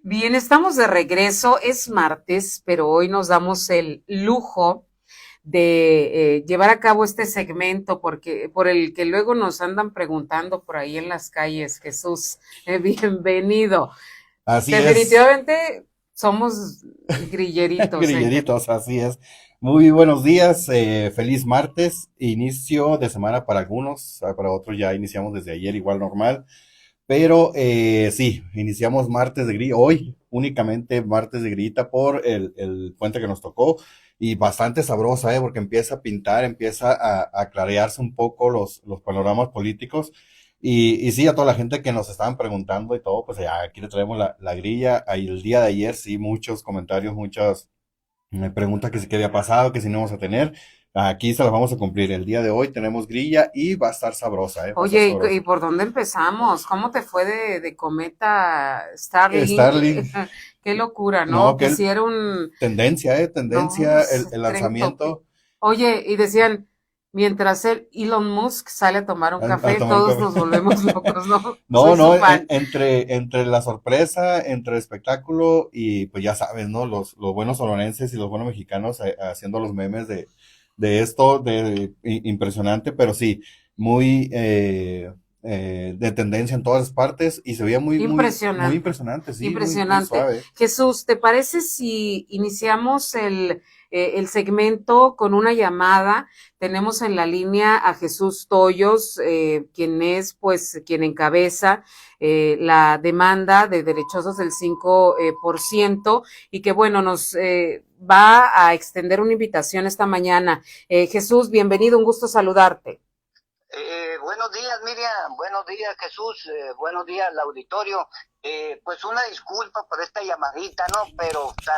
Bien, estamos de regreso, es martes, pero hoy nos damos el lujo de llevar a cabo este segmento porque por el que luego nos andan preguntando por ahí en las calles. Jesús, bienvenido. Así es, Definitivamente somos grilleritos, grilleritos, así es. Muy buenos días, feliz martes, inicio de semana para algunos, para otros ya iniciamos desde ayer igual normal, pero sí, iniciamos martes de grilla, hoy únicamente martes de grillita por el puente que nos tocó y bastante sabrosa, porque empieza a pintar, empieza a clarearse un poco los panoramas políticos. Y sí, a toda la gente que nos estaban preguntando y todo, pues ya aquí le traemos la grilla. Ahí el día de ayer, sí, muchos comentarios, muchas preguntas que si qué había pasado, que si no vamos a tener. Aquí se las vamos a cumplir. El día de hoy tenemos grilla y va a estar sabrosa, ¿eh? Va a estar Oye, ¿y sabrosa. por dónde empezamos? ¿Cómo te fue de Cometa Starlink? Starling, Qué locura, ¿no? no, Que que si era un, tendencia, no, tendencia, es el tren topic. lanzamiento Oye, y decían, mientras el Elon Musk sale a tomar un al café, tomar un todos café. nos volvemos locos, ¿no? No, Soy no, su fan. entre la sorpresa, entre el espectáculo y pues ya sabes, ¿no? Los buenos sonorenses y los buenos mexicanos haciendo los memes de esto, impresionante, pero sí, muy de tendencia en todas partes y se veía muy Impresionante, impresionante, sí, muy impresionante. suave. Jesús, ¿te parece si iniciamos el segmento con una llamada? Tenemos en la línea a Jesús Toyos, quien es, pues, quien encabeza la demanda de derechosos del 5%, y que, bueno, nos va a extender una invitación esta mañana. Jesús, bienvenido, un gusto saludarte. Buenos días, Miriam. Buenos días, Jesús. Buenos días, al auditorio. Pues una disculpa por esta llamadita, ¿no? Pero o sea,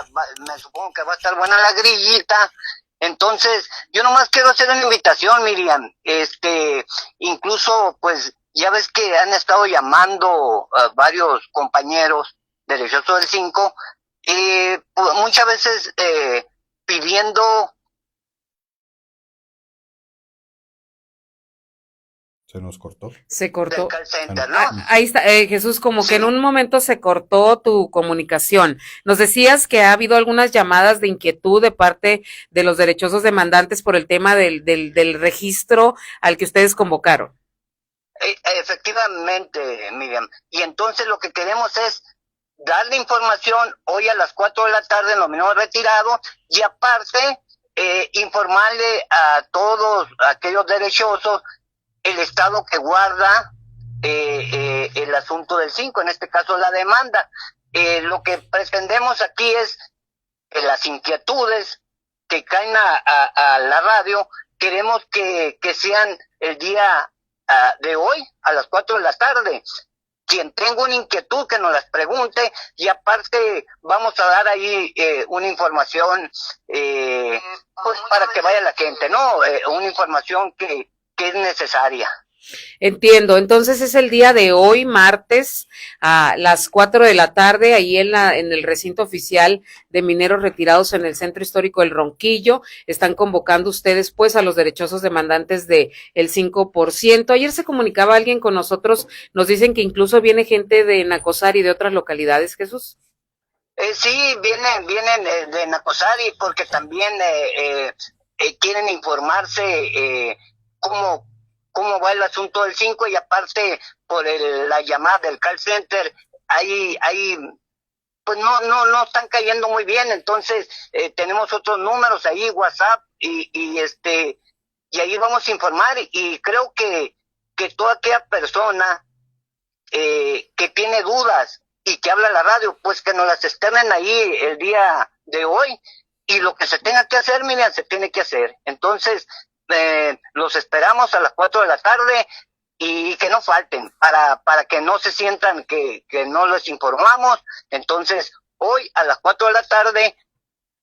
me supongo que va a estar buena la grillita. Entonces, yo nomás quiero hacer una invitación, Miriam. Incluso, pues, ya ves que han estado llamando varios compañeros derechosos del 5, pues, muchas veces pidiendo. Se nos cortó. Se Del cortó. call Ah, no. center, ¿no? Ahí está, Jesús, como que en Sí. un momento se cortó tu comunicación. Nos decías que ha habido algunas llamadas de inquietud de parte de los derechosos demandantes por el tema del registro al que ustedes convocaron. Efectivamente, Miriam. Y entonces lo que queremos es darle información hoy a las 4 de la tarde en los menores retirados y aparte informarle a todos aquellos derechosos el estado que guarda el asunto del 5, en este caso la demanda. Lo que pretendemos aquí es las inquietudes que caen a la radio, queremos que sean el día de hoy a las 4 de la tarde. Quien tenga una inquietud que nos las pregunte y aparte vamos a dar ahí una información pues para que vaya la gente, ¿no? Una información que es necesaria. Entiendo, entonces es el día de hoy, martes, a las 4 de la tarde, ahí en el recinto oficial de mineros retirados en el Centro Histórico del Ronquillo. Están convocando ustedes, pues, a los derechosos demandantes de el 5%. Ayer se comunicaba alguien con nosotros, nos dicen que incluso viene gente de Nacosari y de otras localidades, Jesús. Sí, vienen de Nacosari porque también quieren informarse cómo, cómo va el asunto del 5 y aparte por la llamada del call center, hay pues no están cayendo muy bien, entonces tenemos otros números ahí, WhatsApp, y ahí vamos a informar, y creo que toda aquella persona que tiene dudas y que habla a la radio, pues que nos las externen ahí el día de hoy, y lo que se tenga que hacer, Miriam, se tiene que hacer. Entonces, los esperamos a las 4 de la tarde y que no falten, para que no se sientan que no les informamos. Entonces, hoy a las 4 de la tarde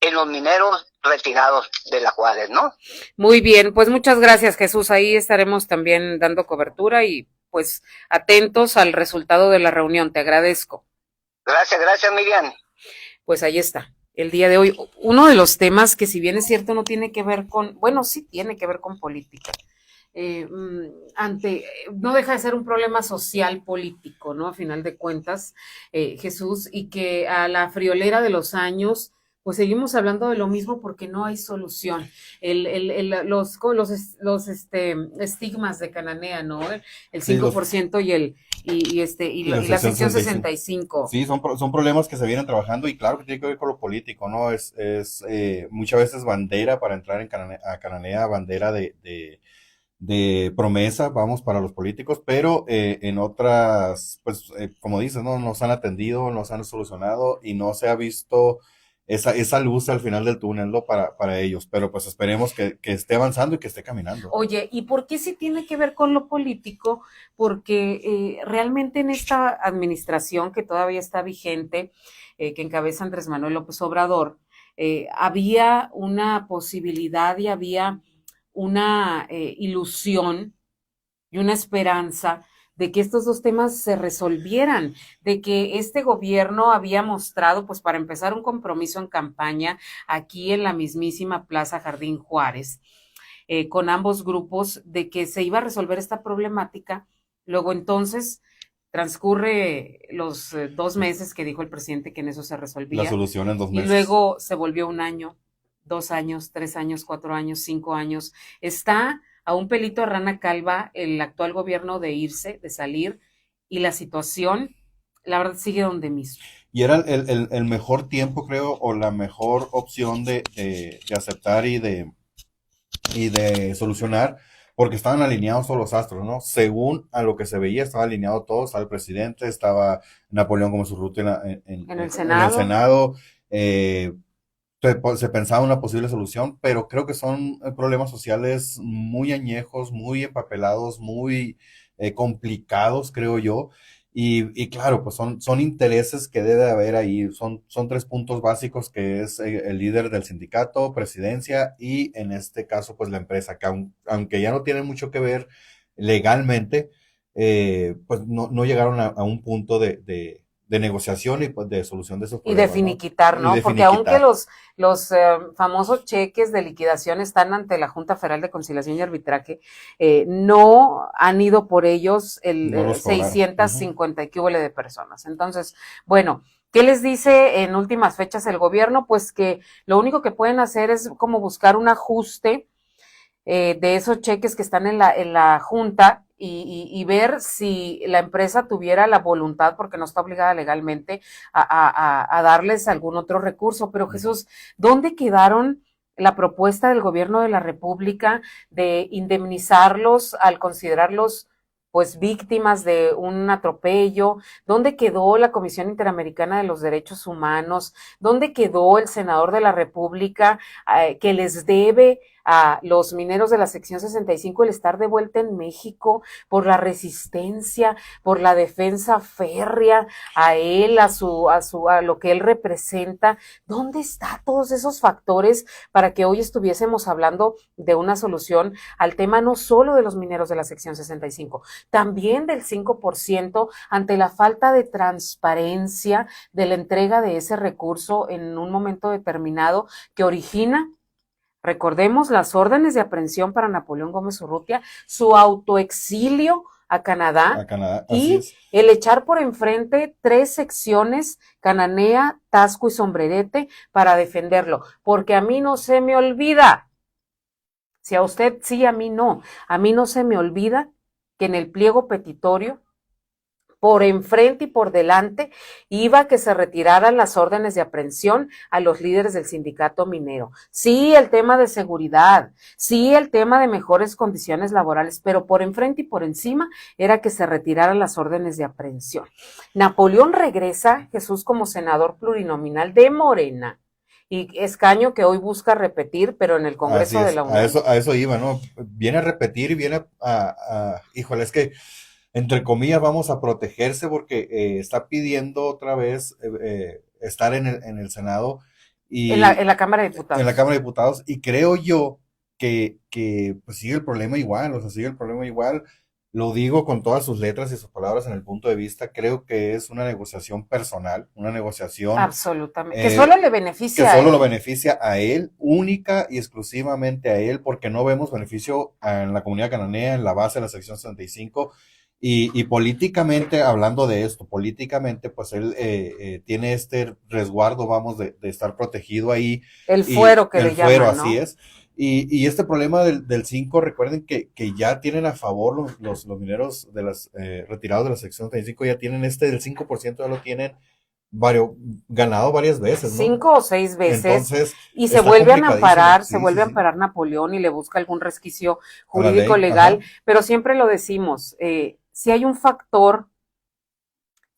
en los mineros retirados de la Juárez, ¿no? Muy bien, pues muchas gracias, Jesús. Ahí estaremos también dando cobertura y pues atentos al resultado de la reunión. Te agradezco. Gracias, Miriam. Pues ahí está. el día de hoy. Uno de los temas que si bien es cierto no tiene que ver con, bueno, sí tiene que ver con política. No deja de ser un problema social político, ¿no? A final de cuentas, Jesús, y que a la friolera de los años, pues seguimos hablando de lo mismo porque no hay solución. Estigmas de Cananea, ¿no? El Sí, 5% y y la la sección sección 65. 65. Sí, son problemas que se vienen trabajando y claro que tiene que ver con lo político, ¿no? Muchas veces bandera para entrar a Cananea, bandera de promesa, vamos, para los políticos, pero en otras, pues, como dices, ¿no? Nos han atendido, nos han solucionado y no se ha visto esa luz al final del túnel, ¿no? Para ellos, pero pues esperemos que esté avanzando y que esté caminando. Oye, ¿y por qué sí tiene que ver con lo político? Porque realmente en esta administración que todavía está vigente, que encabeza Andrés Manuel López Obrador, había una posibilidad y había una ilusión y una esperanza de que estos dos temas se resolvieran, de que este gobierno había mostrado, pues para empezar, un compromiso en campaña aquí en la mismísima Plaza Jardín Juárez, con ambos grupos, de que se iba a resolver esta problemática. Luego entonces transcurre los 2 meses que dijo el presidente que en eso se La resolvía, solución en dos y meses. luego se volvió 1 año, 2 años, 3 años, 4 años, 5 años. Está a un pelito de rana calva el actual gobierno de irse, de salir, y la situación, la verdad, sigue donde mismo. Y era el mejor tiempo, creo, o la mejor opción de aceptar y de solucionar, porque estaban alineados todos los astros, ¿no? Según a lo que se veía, estaba alineado todo, estaba el presidente, estaba Napoleón Gómez Urrutia En el en el Senado. Senado, se pensaba una posible solución, pero creo que son problemas sociales muy añejos, muy empapelados, muy complicados, creo yo. Y claro, pues son intereses que debe haber ahí. Son tres puntos básicos que es el líder del sindicato, presidencia y en este caso, pues la empresa, que aunque ya no tienen mucho que ver legalmente, pues no llegaron a un punto de negociación y pues de solución de esos Y de problemas, ¿no? finiquitar, Y ¿no? de Porque aunque finiquitar. los famosos cheques de liquidación están ante la Junta Federal de Conciliación y Arbitraje, no han ido por ellos No los cobraron. Ujú. 650 y que de personas. Entonces, bueno, ¿qué les dice en últimas fechas el gobierno? Pues que lo único que pueden hacer es como buscar un ajuste de esos cheques que están en la junta y ver si la empresa tuviera la voluntad, porque no está obligada legalmente, a darles algún otro recurso. Pero Ujú. Jesús, ¿dónde quedaron la propuesta del gobierno de la República de indemnizarlos al considerarlos pues víctimas de un atropello? ¿Dónde quedó la Comisión Interamericana de los Derechos Humanos? ¿Dónde quedó el senador de la República que les debe a los mineros de la sección 65 el estar de vuelta en México por la resistencia, por la defensa férrea a él, a lo que él representa? ¿Dónde están todos esos factores para que hoy estuviésemos hablando de una solución al tema no solo de los mineros de la sección 65, también del 5% ante la falta de transparencia de la entrega de ese recurso en un momento determinado que origina, recordemos, las órdenes de aprehensión para Napoleón Gómez Urrutia, su autoexilio a A Canadá Canadá, así y es. el echar por enfrente 3 secciones, Cananea, Tasco y Sombrerete, para defenderlo? Porque a mí no se me olvida, si a usted sí, a mí no se me olvida que en el pliego petitorio por enfrente y por delante iba que se retiraran las órdenes de aprehensión a los líderes del sindicato minero. Sí, el tema de seguridad, sí, el tema de mejores condiciones laborales, pero por enfrente y por encima era que se retiraran las órdenes de aprehensión. Napoleón regresa, Jesús, como senador plurinominal de Morena, y escaño que hoy busca repetir, pero en el Así Congreso de es. la Unión. A eso iba, ¿no? Viene a repetir y viene híjole, es que entre comillas vamos a protegerse porque está pidiendo otra vez estar en el Senado En y la Cámara de en la Diputados. Cámara de Diputados y creo yo que pues sigue el problema igual, o sea, sigue el problema igual. Lo digo con todas sus letras y sus palabras en el punto de vista, creo que es una negociación personal, una negociación Absolutamente. Que solo le que beneficia a solo lo él. beneficia a él, única y exclusivamente a él, porque no vemos beneficio en la comunidad cananea, en la base de la sección 65. Y políticamente, hablando de esto, políticamente, pues él tiene este resguardo, vamos, de estar protegido ahí, El y fuero que el le fuero, llaman, así ¿no? es. Y este problema del 5, recuerden que ya tienen a favor los mineros de las retirados de la sección 35, ya tienen este del 5%, ya lo tienen varios, ganado varias veces, ¿no? 5 o 6 veces, Entonces, y está complicadísimo, Se sí, sí, vuelve a sí, amparar Napoleón y le busca algún resquicio a la jurídico ley, legal, ajá, pero siempre lo decimos, si hay un factor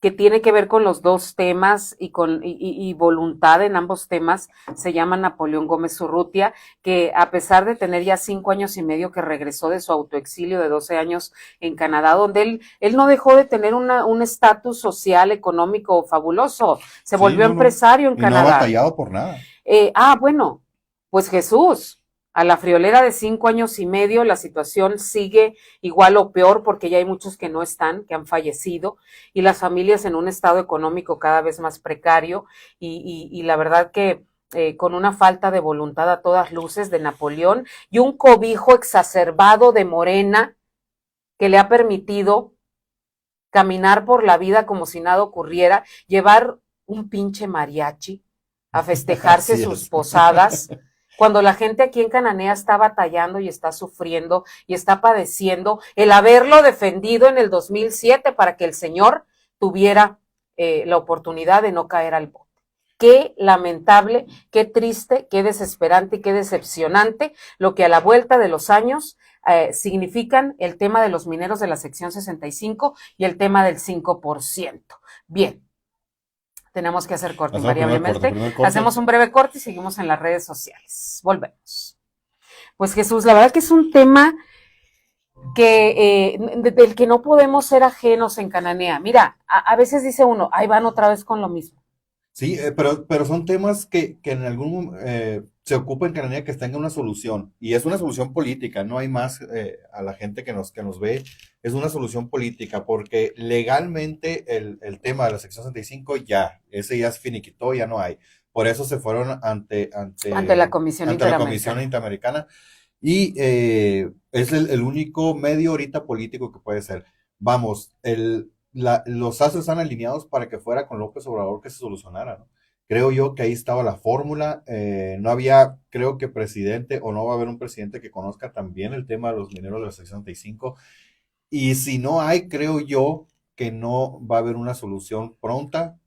que tiene que ver con los dos temas y voluntad en ambos temas, se llama Napoleón Gómez Urrutia, que a pesar de tener ya 5 años y medio que regresó de su autoexilio de 12 años en Canadá, donde él no dejó de tener un estatus social, económico fabuloso, se sí, volvió no, no, empresario en y no ha Canadá. batallado por nada. Bueno, pues Jesús, a la friolera de 5 años y medio, la situación sigue igual o peor porque ya hay muchos que no están, que han fallecido, y las familias en un estado económico cada vez más precario, y la verdad que con una falta de voluntad a todas luces de Napoleón y un cobijo exacerbado de Morena que le ha permitido caminar por la vida como si nada ocurriera, llevar un pinche mariachi a festejarse Así sus es. posadas, cuando la gente aquí en Cananea está batallando y está sufriendo y está padeciendo el haberlo defendido en el 2007 para que el señor tuviera la oportunidad de no caer al bote. Qué lamentable, qué triste, qué desesperante y qué decepcionante lo que a la vuelta de los años significan el tema de los mineros de la sección 65 y el tema del 5%. Bien, tenemos que hacer corte Hacemos invariablemente. primer corte. Hacemos un breve corte y seguimos en las redes sociales. Volvemos. Pues Jesús, la verdad que es un tema del que no podemos ser ajenos en Cananea. Mira, a veces dice uno, ahí van otra vez con lo mismo. Sí, pero son temas que en algún se ocupa en Cananea que tenga una solución. Y es una solución política, no hay más a la gente que nos ve. Es una solución política, porque legalmente el tema de la sección 65 ya, ese ya se finiquitó, ya no hay. Por eso se fueron Ante la Comisión ante la Comisión Interamericana. Interamericana. Y es el único medio ahorita político que puede ser. Vamos, los astros están alineados para que fuera con López Obrador que se solucionara, ¿no? Creo yo que ahí estaba la fórmula. No había, creo que presidente, o no va a haber un presidente que conozca también el tema de los mineros de la sección 65. Y si no hay, creo yo que no va a haber una solución pronta.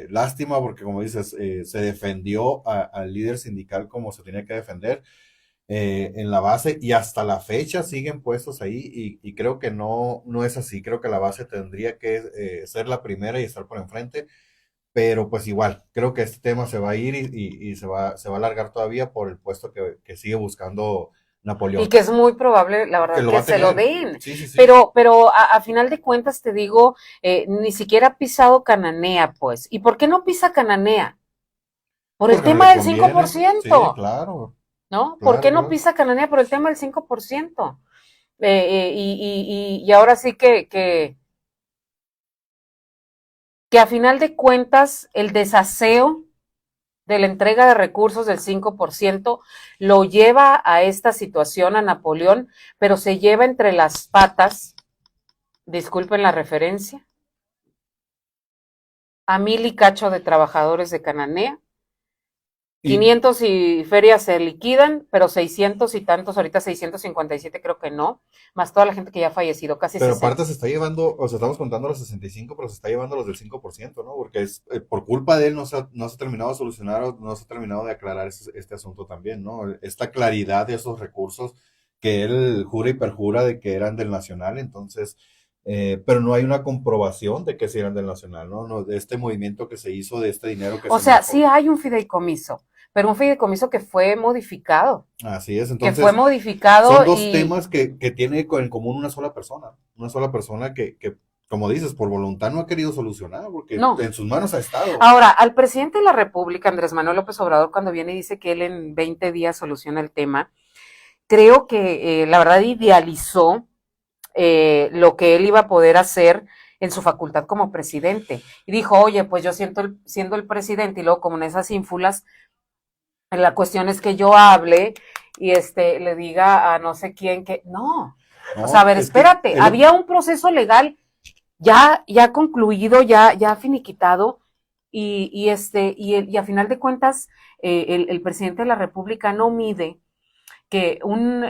Lástima porque, como dices, se defendió al líder sindical como se tenía que defender en la base, y hasta la fecha siguen puestos ahí, y creo que no es así. Creo que la base tendría que ser la primera y estar por enfrente, pero pues igual, creo que este tema se va a ir, y se va a alargar todavía por el puesto que sigue buscando Y Napoleón, que es muy probable, la que verdad, lo va que a se lo tener. den. Sí, sí, sí. Pero a final de cuentas te digo, ni siquiera ha pisado Cananea, pues. ¿Y por qué no pisa Cananea? Por el Porque no tema le del cinco por conviene. Sí, ciento, claro, ¿no? ¿Por qué claro, no claro. pisa Cananea por el tema del 5%? Y ahora sí que a final de cuentas el desaseo de la entrega de recursos del 5% lo lleva a esta situación a Napoleón, pero se lleva entre las patas, disculpen la referencia, a mil y cacho de trabajadores de Cananea. Y, 500 y ferias se liquidan, pero 600 y tantos, ahorita 657 creo que no, más toda la gente que ya ha fallecido, casi pero 60. aparte se está llevando, o sea, estamos contando los 65, pero se está llevando los del 5%, ¿no? Porque es por culpa de él no se ha terminado de solucionar, o no se ha terminado de aclarar este asunto también, ¿no? Esta claridad de esos recursos que él jura y perjura de que eran del Nacional. Entonces, pero no hay una comprobación de que sí eran del Nacional, ¿no? No, de este movimiento que se hizo, de este dinero que O se sea, manejó. sí hay un fideicomiso, pero un fideicomiso que fue modificado, Así es. que fue Entonces, son modificado dos y temas que tiene en común una sola persona que, como dices, por voluntad no ha querido solucionar, porque no. en sus manos ha estado. Ahora, al presidente de la República, Andrés Manuel López Obrador, cuando viene y dice que él en 20 días soluciona el tema, creo que la verdad idealizó lo que él iba a poder hacer en su facultad como presidente. Y dijo, oye, pues yo siendo el presidente y luego como en esas ínfulas, la cuestión es que yo hable y le diga a no sé quién que no. O sea, a No, ver, es que espérate, había un proceso legal ya concluido, ya finiquitado, y a final de cuentas, el presidente de la República no mide que un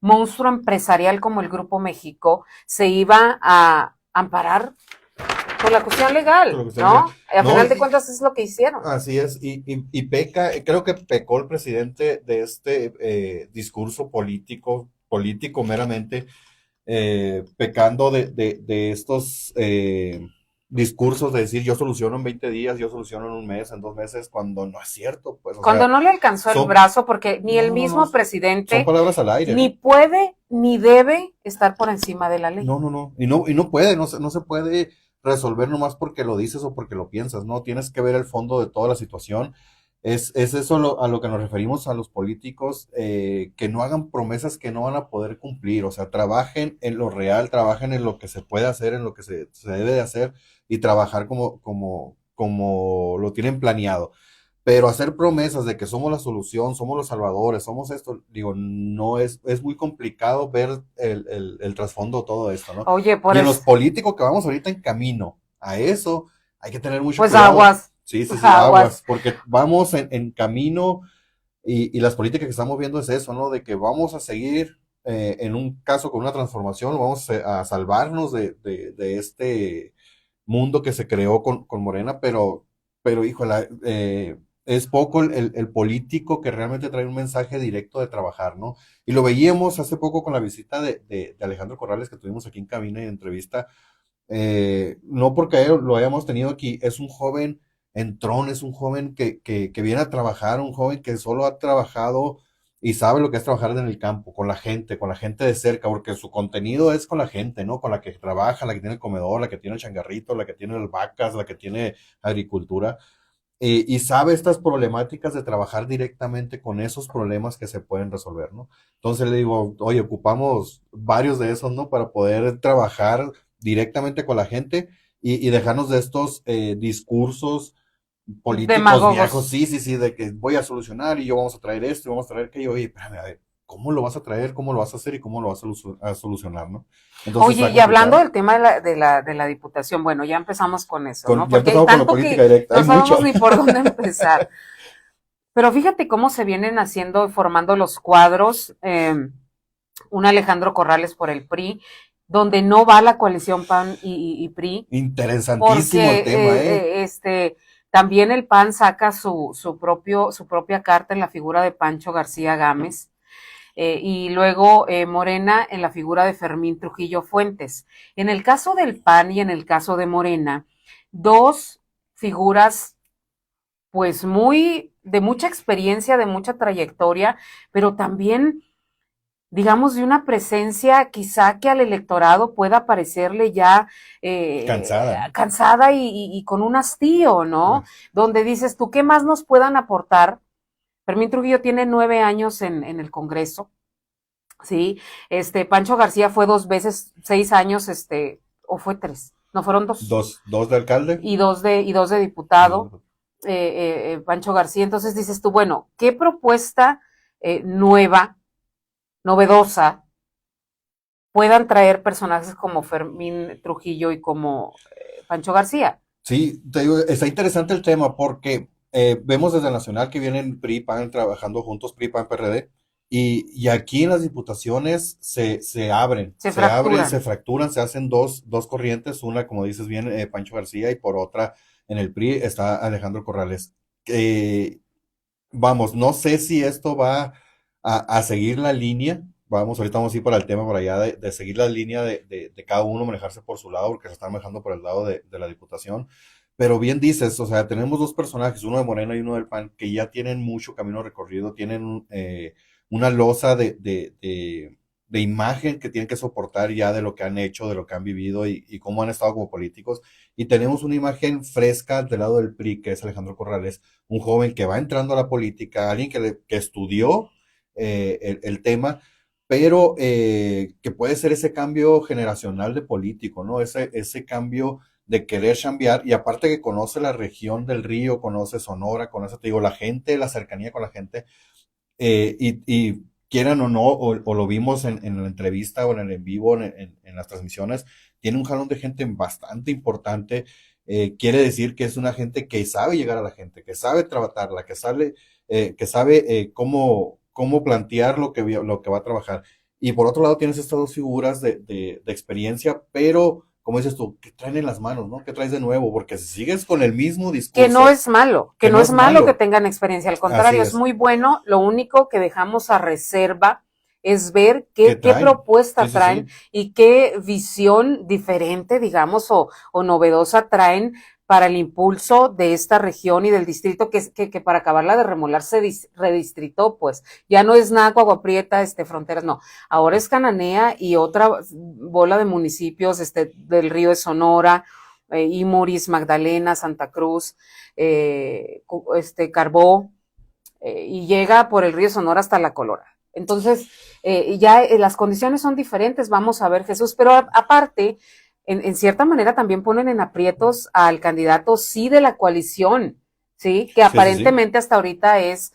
monstruo empresarial como el Grupo México se iba a amparar por la cuestión con lo legal, que usted dice. ¿no? A No, final de cuentas es lo que hicieron. así es, y peca, creo que pecó el presidente de este discurso político meramente, pecando de estos discursos de decir yo soluciono en 20 días, yo soluciono en un mes, en 2 meses, cuando no es cierto, pues, o Cuando sea, no le alcanzó el son, brazo, porque ni el no, mismo son presidente palabras al aire, ni ¿no? puede ni debe estar por encima de la ley. No, y no puede, no se puede resolver nomás porque lo dices o porque lo piensas, ¿no? Tienes que ver el fondo de toda la situación. Es eso a lo que nos referimos a los políticos, que no hagan promesas que no van a poder cumplir, o sea, trabajen en lo real, trabajen en lo que se puede hacer, en lo que se debe de hacer y trabajar como lo tienen planeado. Pero hacer promesas de que somos la solución, somos los salvadores, somos esto, digo, no es muy complicado ver el trasfondo de todo esto, ¿no? Oye, por Y en los eso, políticos que vamos ahorita en camino a eso, hay que tener mucho pues cuidado. aguas, Sí, sí, sí, aguas. aguas, porque vamos en camino y las políticas que estamos viendo es eso, ¿no? De que vamos a seguir, en un caso con una transformación, vamos a salvarnos de este mundo que se creó con Morena, pero híjole, es poco el político que realmente trae un mensaje directo de trabajar, ¿no? Y lo veíamos hace poco con la visita de Alejandro Corrales que tuvimos aquí en cabina y entrevista, no porque lo hayamos tenido aquí, es un joven entrón, es un joven que viene a trabajar, un joven que solo ha trabajado y sabe lo que es trabajar en el campo, con la gente de cerca, porque su contenido es con la gente, ¿no? Con la que trabaja, la que tiene el comedor, la que tiene el changarrito, la que tiene las vacas, la que tiene agricultura, y sabe estas problemáticas de trabajar directamente con esos problemas que se pueden resolver, ¿no? Entonces le digo, oye, ocupamos varios de esos, ¿no? Para poder trabajar directamente con la gente y dejarnos de estos discursos políticos viejos, Demagogos. sí, sí, sí, de que voy a solucionar y yo vamos a traer esto y vamos a traer aquello, oye, espérame, a ver, ¿cómo lo vas a traer? ¿Cómo lo vas a hacer? ¿Y cómo lo vas a solucionar, ¿no? Entonces Oye, está y hablando complicado. del tema de la diputación, bueno, ya empezamos con eso, ¿no? Ya Porque hay empezamos con la tanto política que directa, hay no mucho. sabemos ni por dónde empezar. Pero fíjate cómo se vienen haciendo y formando los cuadros. Un Alejandro Corrales por el PRI, donde no va la coalición PAN y PRI, Interesantísimo el porque tema, ¿eh? también el PAN saca su propia carta en la figura de Pancho García Gámez, y luego Morena en la figura de Fermín Trujillo Fuentes. En el caso del PAN y en el caso de Morena, dos figuras pues de mucha experiencia, de mucha trayectoria, pero también digamos, de una presencia quizá que al electorado pueda parecerle ya Cansada, ¿no? cansada y con un hastío, ¿no? Donde dices tú, ¿qué más nos puedan aportar? Fermín Trujillo tiene 9 años en el Congreso, ¿sí? Pancho García fue 2 veces, 6 años, o fue 3, no fueron 2, Dos de alcalde. y dos de diputado, Pancho García. Entonces dices tú, bueno, ¿qué propuesta nueva, novedosa, puedan traer personajes como Fermín Trujillo y como Pancho García? Sí, te digo, está interesante el tema porque vemos desde el Nacional que vienen PRI, PAN trabajando juntos, PRI, PAN, PRD, y aquí en las diputaciones se Se abren, fracturan. se fracturan, se hacen dos corrientes, una, como dices bien, Pancho García, y por otra, en el PRI está Alejandro Corrales. Eh, Vamos, no sé si esto va a seguir la línea. Vamos, ahorita vamos a ir para el tema por allá de seguir la línea de cada uno manejarse por su lado, porque se están manejando por el lado de la Diputación. Pero bien dices, o sea, tenemos dos personajes, uno de Morena y uno del PAN, que ya tienen mucho camino recorrido, tienen una losa de imagen que tienen que soportar ya de lo que han hecho, de lo que han vivido y cómo han estado como políticos. Y tenemos una imagen fresca del lado del PRI, que es Alejandro Corrales, un joven que va entrando a la política, alguien que estudió el tema, pero que puede ser ese cambio generacional de político, ¿no? Ese cambio de querer cambiar, y aparte que conoce la región del río, conoce Sonora, conoce, te digo, la gente, la cercanía con la gente, y quieran o no, o lo vimos en la entrevista o en el en vivo, en las transmisiones, tiene un jalón de gente bastante importante. Quiere decir que es una gente que sabe llegar a la gente, que sabe trabajarla, que sabe cómo plantear lo que va a trabajar. Y por otro lado tienes estas dos figuras de experiencia, pero como dices tú, ¿qué traen en las manos, no? ¿Qué traes de nuevo? Porque si sigues con el mismo Que no discurso, es malo, que que no no es es malo que malo, tengan experiencia, al así contrario, es es, muy bueno. Lo único que dejamos a reserva es ver ¿qué qué traen? Sí, propuesta sí, traen sí. y qué visión diferente, digamos, o novedosa traen para el impulso de esta región y del distrito, que para acabarla de remolar se redistritó, pues. Ya no es Naco, Agua Prieta, Fronteras, no. Ahora es Cananea y otra bola de municipios, del río de Sonora, Imuris, Magdalena, Santa Cruz, Carbó, y llega por el río Sonora hasta La Colora. Entonces, ya las condiciones son diferentes, vamos a ver, Jesús, pero aparte, en cierta manera también ponen en aprietos al candidato, sí, de la coalición, ¿sí? Que Sí, sí, sí. aparentemente hasta ahorita es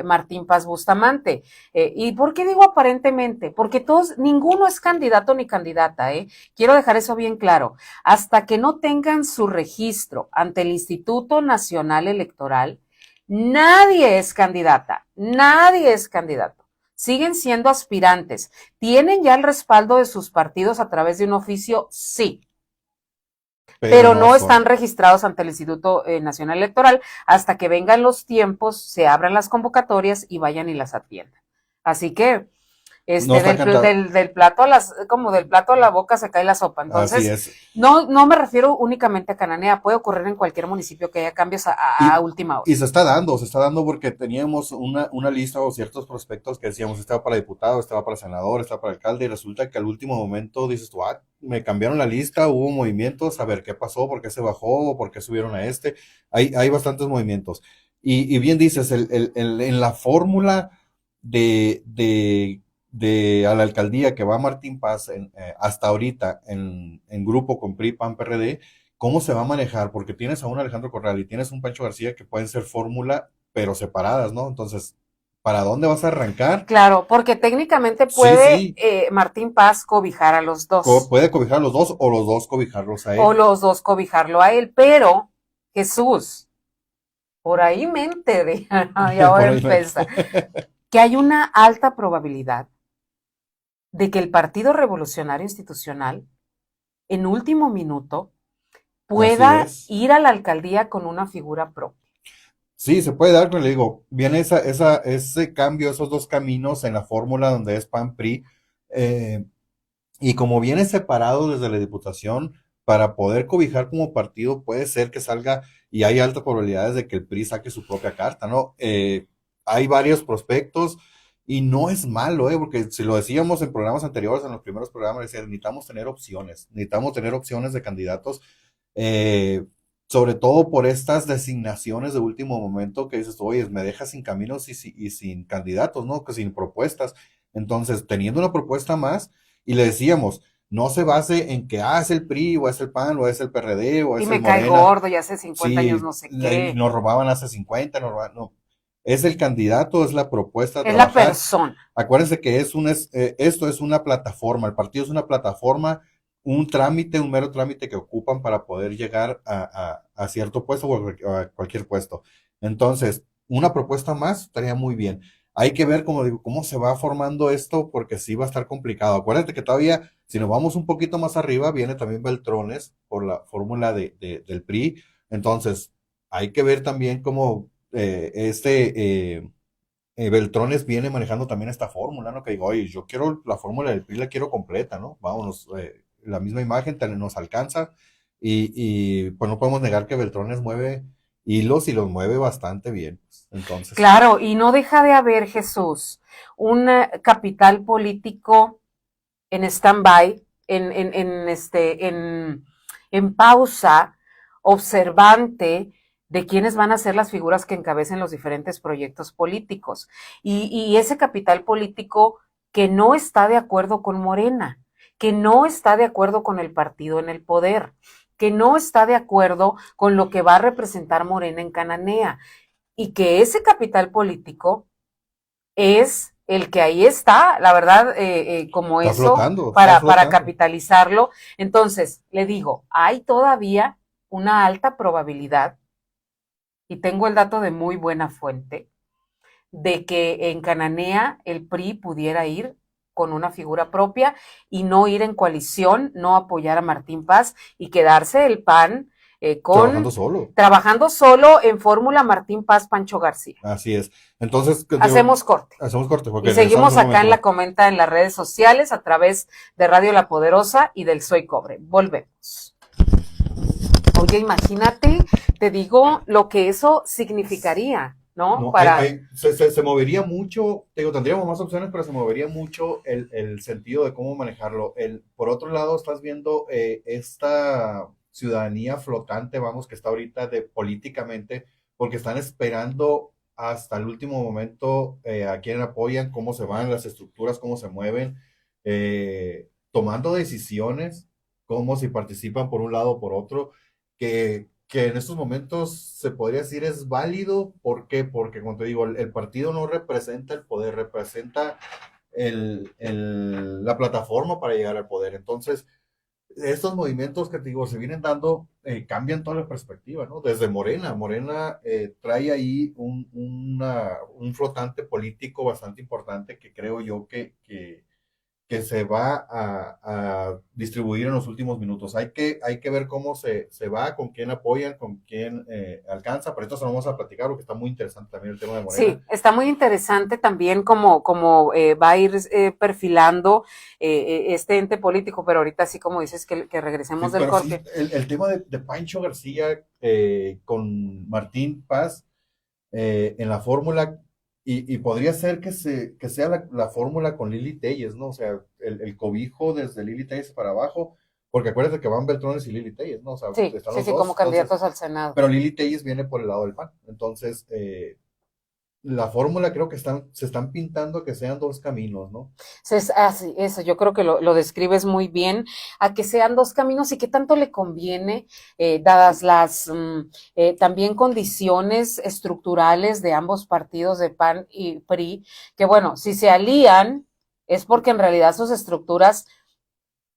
Martín Paz Bustamante. ¿Y por qué digo aparentemente? Porque ninguno es candidato ni candidata, ¿eh? Quiero dejar eso bien claro. Hasta que no tengan su registro ante el Instituto Nacional Electoral, nadie es candidata, nadie es candidato. Siguen siendo aspirantes. ¿Tienen ya el respaldo de sus partidos a través de un oficio? Sí, Pero pero no no están son. registrados ante el Instituto Nacional Electoral hasta que vengan los tiempos, se abran las convocatorias y vayan y las atiendan. Así que No está cantado. del plato como del plato a la boca se cae la sopa. Así Entonces, es. no me refiero únicamente a Cananea, puede ocurrir en cualquier municipio que haya cambios a Y, última hora. y se está dando porque teníamos una lista o ciertos prospectos que decíamos, estaba para diputado, estaba para senador, estaba para alcalde, y resulta que al último momento dices tú, me cambiaron la lista, hubo movimientos, a ver qué pasó, por qué se bajó, por qué subieron a este. Hay bastantes movimientos. Y bien dices, en la fórmula de, de, a la alcaldía que va Martín Paz hasta ahorita en grupo con PRI, PAN, PRD, ¿cómo se va a manejar? Porque tienes a un Alejandro Corral y tienes un Pancho García que pueden ser fórmula, pero separadas, ¿no? Entonces, ¿para dónde vas a arrancar? Claro, porque técnicamente Sí, puede sí, Martín Paz cobijar a los dos, puede cobijar a los dos o los dos cobijarlos a o él. los dos cobijarlo a él, pero Jesús, por ahí me enteré, y ahora Por ahí me- empieza, que hay una alta probabilidad de que el Partido Revolucionario Institucional, en último minuto, Así pueda es. ir a la alcaldía con una figura propia. Sí, se puede dar, pero le digo, viene ese cambio, esos dos caminos en la fórmula donde es PAN-PRI, eh, y como viene separado desde la Diputación, para poder cobijar como partido, puede ser que salga, y hay altas probabilidades de que el PRI saque su propia carta, ¿no? Hay varios prospectos, y no es malo, ¿eh? Porque si lo decíamos en programas anteriores, en los primeros programas, decía, necesitamos tener opciones de candidatos, eh, sobre todo por estas designaciones de último momento que dices, oye, me deja sin caminos y sin candidatos, ¿no? Que sin propuestas. Entonces, teniendo una propuesta más, y le decíamos, no se base en que, es el PRI, o es el PAN, o es el PRD, o Y es el me cae Morena, gordo, y hace 50 años si no sé qué. nos robaban hace 50, no. Es el candidato, es la propuesta a Es la trabajar. persona. Acuérdense que esto es una plataforma, el partido es una plataforma, un trámite, un mero trámite que ocupan para poder llegar a cierto puesto o a cualquier puesto. Entonces, una propuesta más estaría muy bien. Hay que ver, como digo, cómo se va formando esto, porque sí va a estar complicado. Acuérdate que todavía, si nos vamos un poquito más arriba, viene también Beltrones por la fórmula del PRI. Entonces, hay que ver también cómo Beltrones viene manejando también esta fórmula, ¿no? Que digo, oye, yo quiero la fórmula del PRI, la quiero completa, ¿no? Vámonos, la misma imagen nos alcanza, y pues no podemos negar que Beltrones mueve hilos y los mueve bastante bien, pues. Entonces, Claro, y no deja de haber, Jesús, un capital político en stand-by, en pausa, observante de quiénes van a ser las figuras que encabecen los diferentes proyectos políticos. Y ese capital político que no está de acuerdo con Morena, que no está de acuerdo con el partido en el poder, que no está de acuerdo con lo que va a representar Morena en Cananea, y que ese capital político es el que ahí está, la verdad, como Está eso, flotando, está para flotando. capitalizarlo. Entonces, le digo, hay todavía una alta probabilidad, y tengo el dato de muy buena fuente, de que en Cananea el PRI pudiera ir con una figura propia y no ir en coalición, no apoyar a Martín Paz y quedarse el PAN Trabajando solo. trabajando solo en fórmula Martín Paz Pancho García. Así es. Entonces, Hacemos corte. Hacemos corte, Y porque regresamos seguimos un acá momento en la más. comenta en las redes sociales a través de Radio La Poderosa y del Soy Cobre. Volvemos. Oye, imagínate, te digo lo que eso significaría, ¿no? No, Para se movería mucho, te digo, tendríamos más opciones, pero se movería mucho el sentido de cómo manejarlo. Por otro lado, estás viendo esta ciudadanía flotante, vamos, que está ahorita políticamente, porque están esperando hasta el último momento a quién apoyan, cómo se van las estructuras, cómo se mueven, tomando decisiones, como si participan por un lado o por otro, que en estos momentos se podría decir es válido. ¿Por qué? Porque, como te digo, el partido no representa el poder, representa la plataforma para llegar al poder. Entonces, estos movimientos que te digo se vienen dando cambian toda la perspectiva, ¿no? Desde Morena. Morena trae ahí un flotante político bastante importante que creo yo que se va a distribuir en los últimos minutos. Hay que ver cómo se va, con quién apoyan, con quién alcanza. Pero esto se lo vamos a platicar porque está muy interesante también el tema de Morena. sí, está muy interesante también como va a ir perfilando este ente político, pero ahorita sí como dices que regresemos Sí, del pero sí, corte. el tema de Pancho García con Martín Paz en la fórmula, y podría ser que sea la fórmula con Lili Telles, ¿no? O sea, el cobijo desde Lili Telles para abajo, porque acuérdate que van Beltrones y Lili Telles, ¿no? O sea, Sí, están sí, los sí, como dos, entonces, candidatos al Senado. pero Lili Telles viene por el lado del PAN. Entonces, la fórmula creo que se están pintando que sean dos caminos, ¿no? Sí, eso, yo creo que lo describes muy bien, a que sean dos caminos y que tanto le conviene, dadas las también condiciones estructurales de ambos partidos de PAN y PRI, que bueno, si se alían es porque en realidad sus estructuras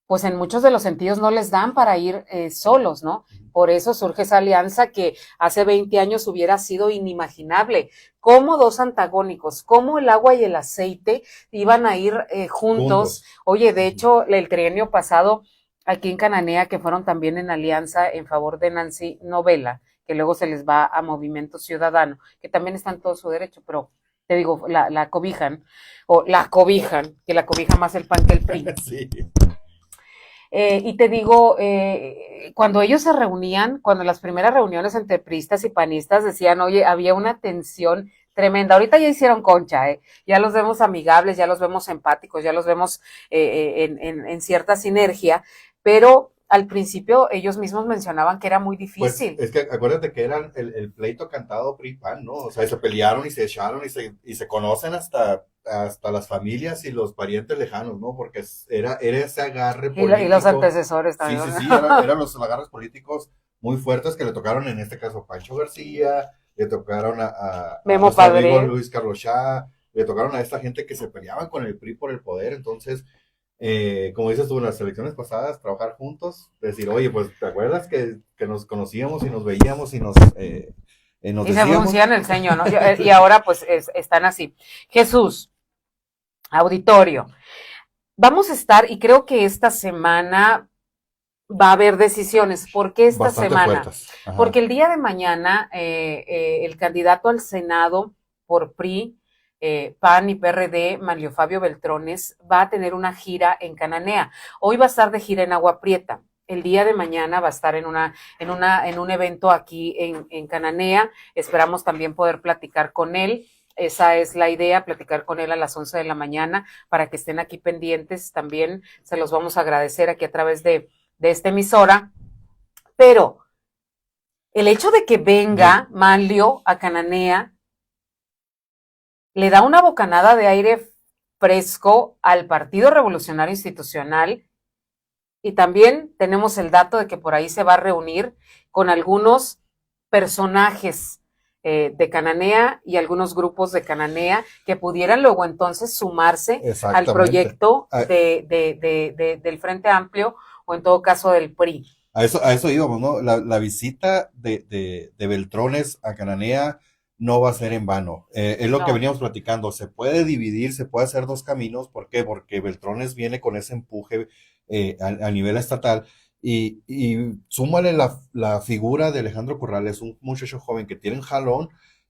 pues en muchos de los sentidos no les dan para ir solos, ¿no? Por eso surge esa alianza que hace 20 años hubiera sido inimaginable. Cómo dos antagónicos, cómo el agua y el aceite iban a ir juntos. Oye, de hecho, el trienio pasado aquí en Cananea, que fueron también en alianza en favor de Nancy Novela, que luego se les va a Movimiento Ciudadano, que también está en todo su derecho, pero te digo, la cobijan, o la cobijan, que la cobija más el PAN que el PRI. Sí. Y te digo, cuando ellos se reunían, cuando las primeras reuniones entre priistas y panistas decían, oye, había una tensión tremenda. Ahorita ya hicieron concha, ya los vemos amigables, ya los vemos empáticos, ya los vemos en cierta sinergia, pero al principio ellos mismos mencionaban que era muy difícil. Pues es que acuérdate que era el pleito cantado PRI-PAN, ¿no? O sea, se pelearon y se echaron y se conocen hasta las familias y los parientes lejanos, ¿no? Porque era ese agarre político. Y los antecesores Sí, también. sí, sí, eran los agarres políticos muy fuertes que le tocaron en este caso a Pancho García, le tocaron a Memo nuestro amigo Padre. Luis Carlos Shah, le tocaron a esta gente que se peleaban con el PRI por el poder. Entonces, como dices tú, en las elecciones pasadas, trabajar juntos, decir, oye, pues, ¿te acuerdas que nos conocíamos y nos veíamos y nos Y se decíamos? fruncían el ceño, ¿no? Y ahora pues están así. Jesús, auditorio, vamos a estar, y creo que esta semana va a haber decisiones. ¿Por qué esta Bastante semana? fuertes. Ajá. Porque el día de mañana el candidato al Senado por PRI, PAN y PRD, Manlio Fabio Beltrones, va a tener una gira en Cananea. Hoy va a estar de gira en Agua Prieta. El día de mañana va a estar en un evento aquí en Cananea. Esperamos también poder platicar con él. Esa es la idea, platicar con él a las 11 de la mañana para que estén aquí pendientes. También se los vamos a agradecer aquí a través de esta emisora. Pero el hecho de que venga Manlio a Cananea le da una bocanada de aire fresco al Partido Revolucionario Institucional, y también tenemos el dato de que por ahí se va a reunir con algunos personajes de Cananea y algunos grupos de Cananea que pudieran luego entonces sumarse al proyecto del Frente Amplio o en todo caso del PRI. A eso íbamos, ¿no? La visita de Beltrones a Cananea no va a ser en vano. Es lo que veníamos platicando. Se puede dividir, se puede hacer dos caminos. ¿Por qué? Porque Beltrones viene con ese empuje a nivel estatal. Y súmale la figura de Alejandro Corrales, un muchacho joven que tiene un jalón.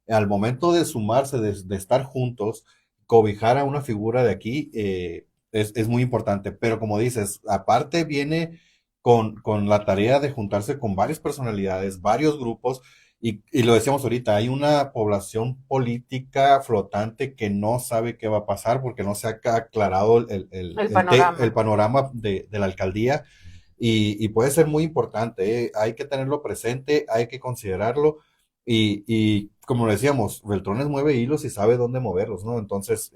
Al momento de sumarse, de estar juntos, cobijar a una figura de aquí, es muy importante. Pero como dices, aparte viene con la tarea de juntarse con varias personalidades, varios grupos, y lo decíamos ahorita, hay una población política flotante que no sabe qué va a pasar porque no se ha aclarado el panorama de la alcaldía, y puede ser muy importante, ¿eh? Hay que tenerlo presente, hay que considerarlo, y como lo decíamos, Beltrones mueve hilos y sabe dónde moverlos, ¿no? Entonces,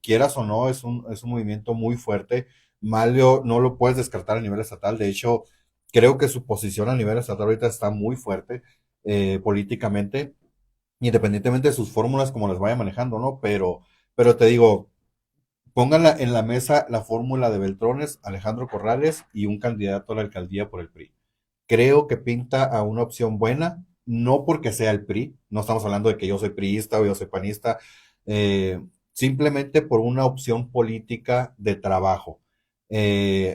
quieras o no, es un movimiento muy fuerte. Malio no lo puedes descartar a nivel estatal. De hecho, creo que su posición a nivel estatal ahorita está muy fuerte políticamente, independientemente de sus fórmulas, como las vaya manejando, ¿no? Pero te digo, pónganla en la mesa la fórmula de Beltrones, Alejandro Corrales y un candidato a la alcaldía por el PRI. Creo que pinta a una opción buena, no porque sea el PRI, no estamos hablando de que yo soy priista o yo soy panista, simplemente por una opción política de trabajo.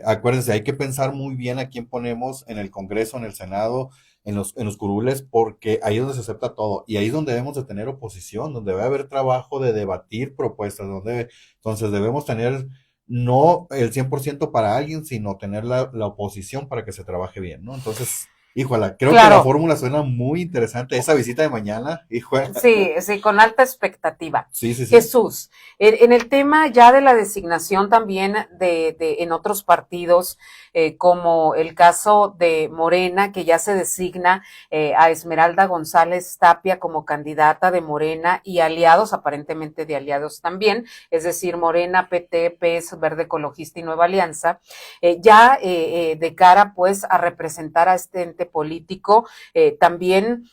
Acuérdense, hay que pensar muy bien a quién ponemos en el Congreso, en el Senado, en los curules, porque ahí es donde se acepta todo, y ahí es donde debemos de tener oposición, donde debe haber trabajo de debatir propuestas, entonces debemos tener no el 100% para alguien, sino tener la oposición para que se trabaje bien, ¿no? Entonces, híjola, creo que la fórmula suena muy interesante. Esa visita de mañana, híjola. Sí, con alta expectativa. Sí. Jesús, en el tema ya de la designación también en otros partidos, como el caso de Morena, que ya se designa a Esmeralda González Tapia como candidata de Morena y aliados, aparentemente de aliados también, es decir, Morena, PT, PES, Verde Ecologista y Nueva Alianza, ya de cara pues a representar a este ente político, también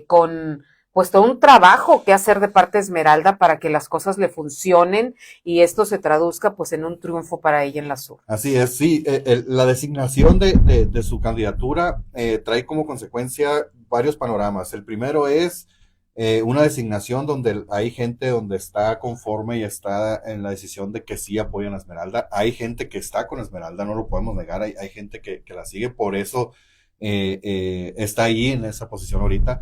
con pues todo un trabajo que hacer de parte de Esmeralda para que las cosas le funcionen y esto se traduzca pues en un triunfo para ella en la sur. Así es, sí, la designación de su candidatura trae como consecuencia varios panoramas. El primero es una designación donde hay gente donde está conforme y está en la decisión de que sí apoyan a Esmeralda. Hay gente que está con Esmeralda, no lo podemos negar, hay gente que la sigue, por eso está ahí en esa posición ahorita.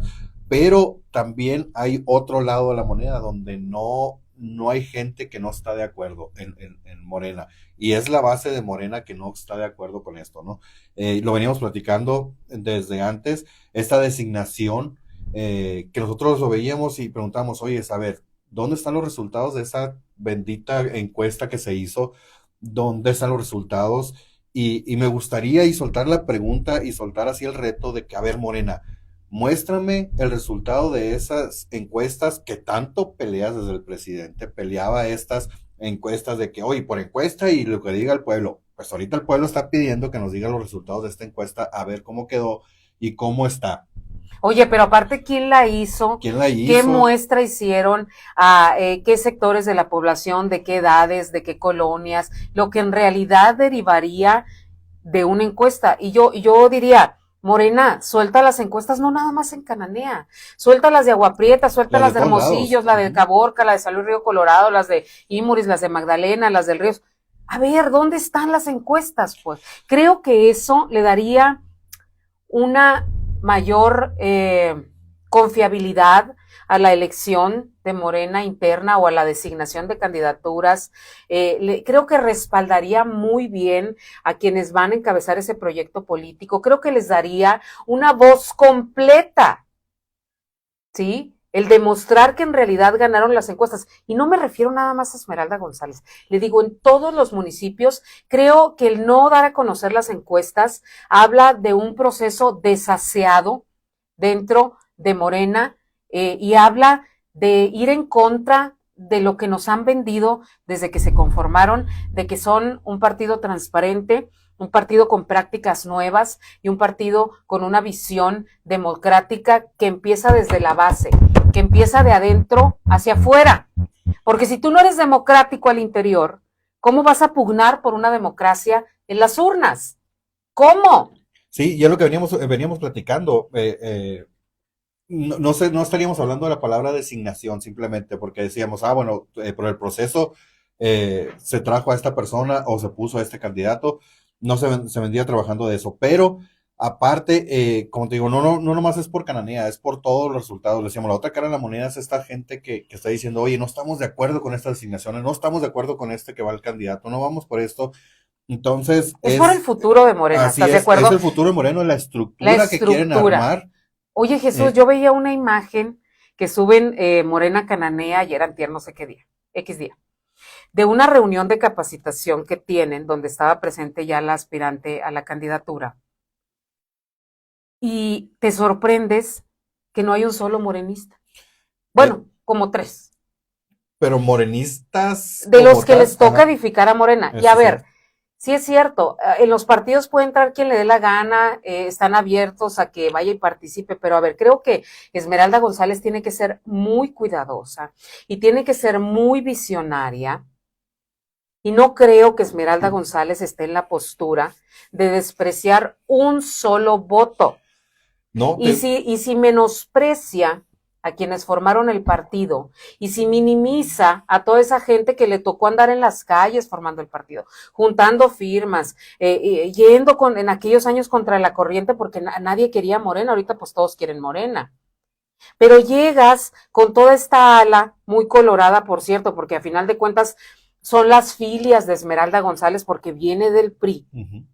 Pero también hay otro lado de la moneda donde no hay gente que no está de acuerdo en Morena. Y es la base de Morena que no está de acuerdo con esto, ¿no? Lo veníamos platicando desde antes, esta designación, que nosotros lo veíamos y preguntamos, oye, a ver, ¿dónde están los resultados de esa bendita encuesta que se hizo? ¿Dónde están los resultados? Y me gustaría y soltar la pregunta y soltar así el reto de que, a ver, Morena, muéstrame el resultado de esas encuestas que tanto peleas desde el presidente. Peleaba estas encuestas de que, oye, por encuesta y lo que diga el pueblo. Pues ahorita el pueblo está pidiendo que nos diga los resultados de esta encuesta, a ver cómo quedó y cómo está. Oye, pero aparte, ¿quién la hizo? ¿Qué muestra hicieron? ¿Qué sectores de la población? ¿De qué edades? ¿De qué colonias? Lo que en realidad derivaría de una encuesta. Y yo diría, Morena, suelta las encuestas, no nada más en Cananea, suelta las de Agua Prieta, suelta las de Hermosillos, la de Caborca, la de San Luis Río Colorado, las de Imuris, las de Magdalena, las del Río. A ver, ¿dónde están las encuestas? Pues creo que eso le daría una mayor confiabilidad a la elección de Morena interna o a la designación de candidaturas. Creo que respaldaría muy bien a quienes van a encabezar ese proyecto político. Creo que les daría una voz completa, ¿sí? El demostrar que en realidad ganaron las encuestas. Y no me refiero nada más a Esmeralda González. Le digo, en todos los municipios, creo que el no dar a conocer las encuestas habla de un proceso desaseado dentro de Morena y habla de ir en contra de lo que nos han vendido desde que se conformaron, de que son un partido transparente, un partido con prácticas nuevas y un partido con una visión democrática que empieza desde la base, que empieza de adentro hacia afuera. Porque si tú no eres democrático al interior, ¿cómo vas a pugnar por una democracia en las urnas? ¿Cómo? Sí, ya lo que veníamos platicando, no sé, no estaríamos hablando de la palabra designación simplemente porque decíamos, bueno, por el proceso se trajo a esta persona o se puso a este candidato, no se vendría trabajando de eso, pero aparte, como te digo, no nomás es por Cananea, es por todos los resultados. Le decíamos, la otra cara de la moneda es esta gente que está diciendo, oye, no estamos de acuerdo con estas designaciones, no estamos de acuerdo con este que va el candidato, no vamos por esto. Entonces, Es por el futuro de Morena, así ¿estás de acuerdo? es el futuro de Moreno, la La estructura que quieren estructura. armar. Oye, Jesús, eh, yo veía una imagen que suben Morena Cananea, ayer antier, no sé qué día, X día, de una reunión de capacitación que tienen, donde estaba presente ya la aspirante a la candidatura. Y te sorprendes que no hay un solo morenista. eh, Bueno, como tres. pero morenistas De como los que tal, les toca ajá, edificar a Morena. Y eso a es ver, cierto. sí es cierto, en los partidos puede entrar quien le dé la gana, están abiertos a que vaya y participe, pero a ver, creo que Esmeralda González tiene que ser muy cuidadosa y tiene que ser muy visionaria. Y no creo que Esmeralda González esté en la postura de despreciar un solo voto. No, Y si menosprecia a quienes formaron el partido, y si minimiza a toda esa gente que le tocó andar en las calles formando el partido, juntando firmas, yendo en aquellos años contra la corriente porque nadie quería Morena, ahorita pues todos quieren Morena. Pero llegas con toda esta ala, muy colorada, por cierto, porque a final de cuentas son las filias de Esmeralda González porque viene del PRI. ujú,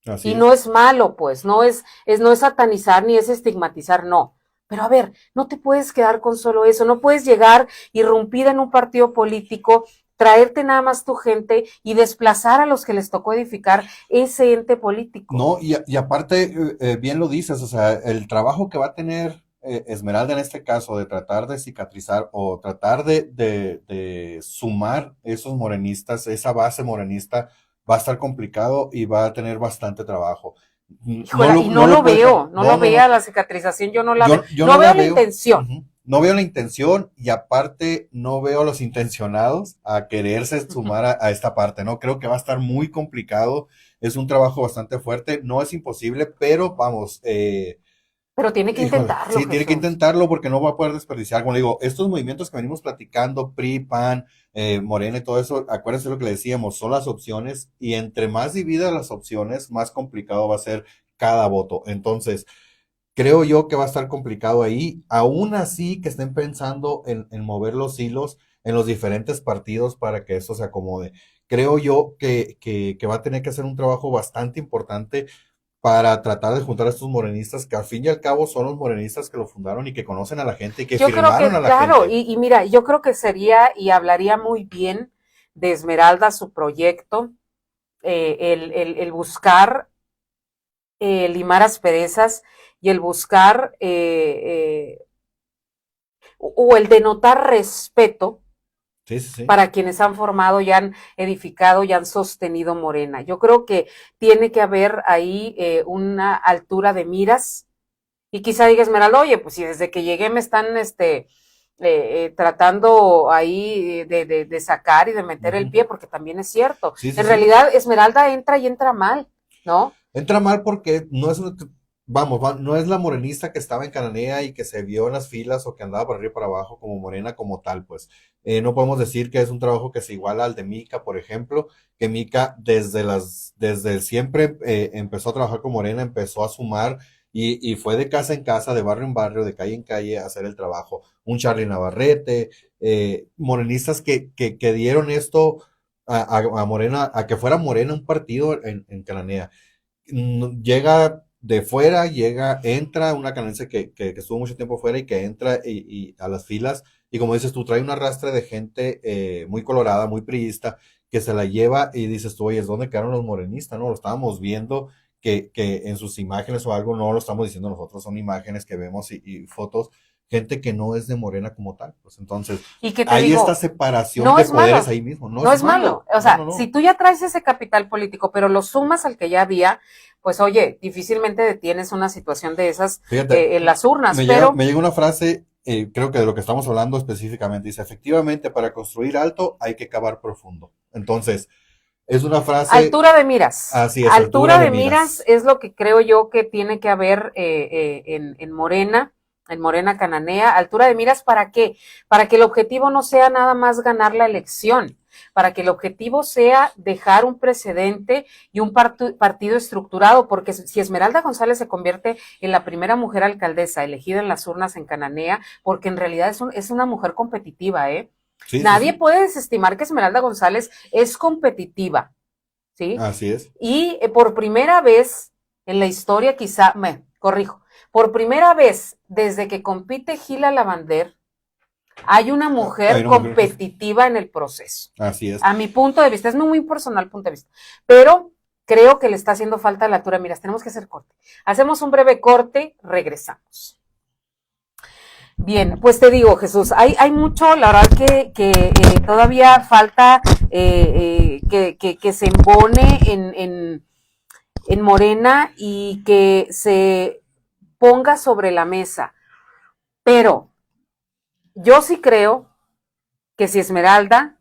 así Y es. no es malo, pues, no es satanizar ni es estigmatizar, no. Pero a ver, no te puedes quedar con solo eso, no puedes llegar, irrumpir en un partido político, traerte nada más tu gente y desplazar a los que les tocó edificar ese ente político. No, y aparte, bien lo dices, o sea, el trabajo que va a tener Esmeralda en este caso de tratar de cicatrizar o tratar de sumar esos morenistas, esa base morenista, va a estar complicado y va a tener bastante trabajo. Híjola, y no No lo lo puede dejar, veo, no lo veo, la cicatrización yo no la veo, yo no no la veo la veo, intención. ujú, no veo la intención y aparte no veo a los intencionados a quererse sumar a esta parte, ¿no? Creo que va a estar muy complicado, es un trabajo bastante fuerte, no es imposible, pero vamos, Pero tiene que híjole, intentarlo, sí, tiene que Jesús. intentarlo porque no va a poder desperdiciar. Como le digo, estos movimientos que venimos platicando, PRI, PAN, Morena y todo eso, acuérdense lo que le decíamos, son las opciones y entre más divididas las opciones, más complicado va a ser cada voto. Entonces, creo yo que va a estar complicado ahí, aún así que estén pensando en mover los hilos en los diferentes partidos para que esto se acomode. Creo yo que va a tener que hacer un trabajo bastante importante para tratar de juntar a estos morenistas, que al fin y al cabo son los morenistas que lo fundaron y que conocen a la gente y que Yo creo firmaron que, a la claro, gente. y mira, yo creo que sería y hablaría muy bien de Esmeralda, su proyecto, el buscar limar asperezas y el buscar o el denotar respeto Sí, sí, sí. para quienes han formado y han edificado y han sostenido Morena. Yo creo que tiene que haber ahí una altura de miras y quizá diga Esmeralda, oye, pues si desde que llegué me están tratando ahí de sacar y de meter el Ujú. pie, porque también es cierto. Sí, sí, En sí. realidad, Esmeralda entra y entra mal, ¿no? Entra mal porque no es, vamos, no es la morenista que estaba en Cananea y que se vio en las filas o que andaba para arriba y para abajo como morena como tal, pues. No podemos decir que es un trabajo que se iguala al de Mica, por ejemplo, que Mica desde siempre empezó a trabajar con Morena, empezó a sumar y fue de casa en casa, de barrio en barrio, de calle en calle a hacer el trabajo. Un Charlie Navarrete, morenistas que dieron esto a Morena, a que fuera Morena un partido en Cananea. Llega de fuera, entra una canadiense que estuvo mucho tiempo fuera y que entra y a las filas, y como dices tú, trae un arrastre de gente muy colorada, muy priista, que se la lleva y dices tú, oye, ¿es dónde quedaron los morenistas? No, lo estábamos viendo que en sus imágenes o algo, no lo estamos diciendo nosotros, son imágenes que vemos y fotos gente que no es de Morena como tal. Pues entonces, Y que te hay digo, esta separación no de es poderes malo, ahí mismo. No no es es malo. malo. O No, sea, no, si no. tú ya traes ese capital político, pero lo sumas al que ya había, pues oye, difícilmente detienes una situación de esas Fíjate, en las urnas, me pero llega una frase, creo que de lo que estamos hablando específicamente, dice, efectivamente, para construir alto hay que cavar profundo. Entonces, es una frase, altura de miras. así es, altura Altura de de miras miras. es lo que creo yo que tiene que haber en Morena Cananea. Altura de miras, ¿para qué? Para que el objetivo no sea nada más ganar la elección, para que el objetivo sea dejar un precedente y un partido estructurado, porque si Esmeralda González se convierte en la primera mujer alcaldesa elegida en las urnas en Cananea, porque en realidad es una mujer competitiva, ¿eh? Sí, sí, Nadie sí, puede desestimar que Esmeralda González es competitiva, ¿sí? así es. Y por primera vez en la historia, quizá, me corrijo, por primera vez desde que compite Gila Lavander, hay una Hay mujer una mujer que, competitiva en el proceso. así es. A mi punto de vista, es muy personal punto de vista, pero creo que le está haciendo falta la altura. Mira, tenemos que hacer corte. Hacemos un breve corte, regresamos. Bien, pues te digo, Jesús, hay mucho, la verdad que todavía falta que se embone en Morena y que se ponga sobre la mesa. Pero yo sí creo que si Esmeralda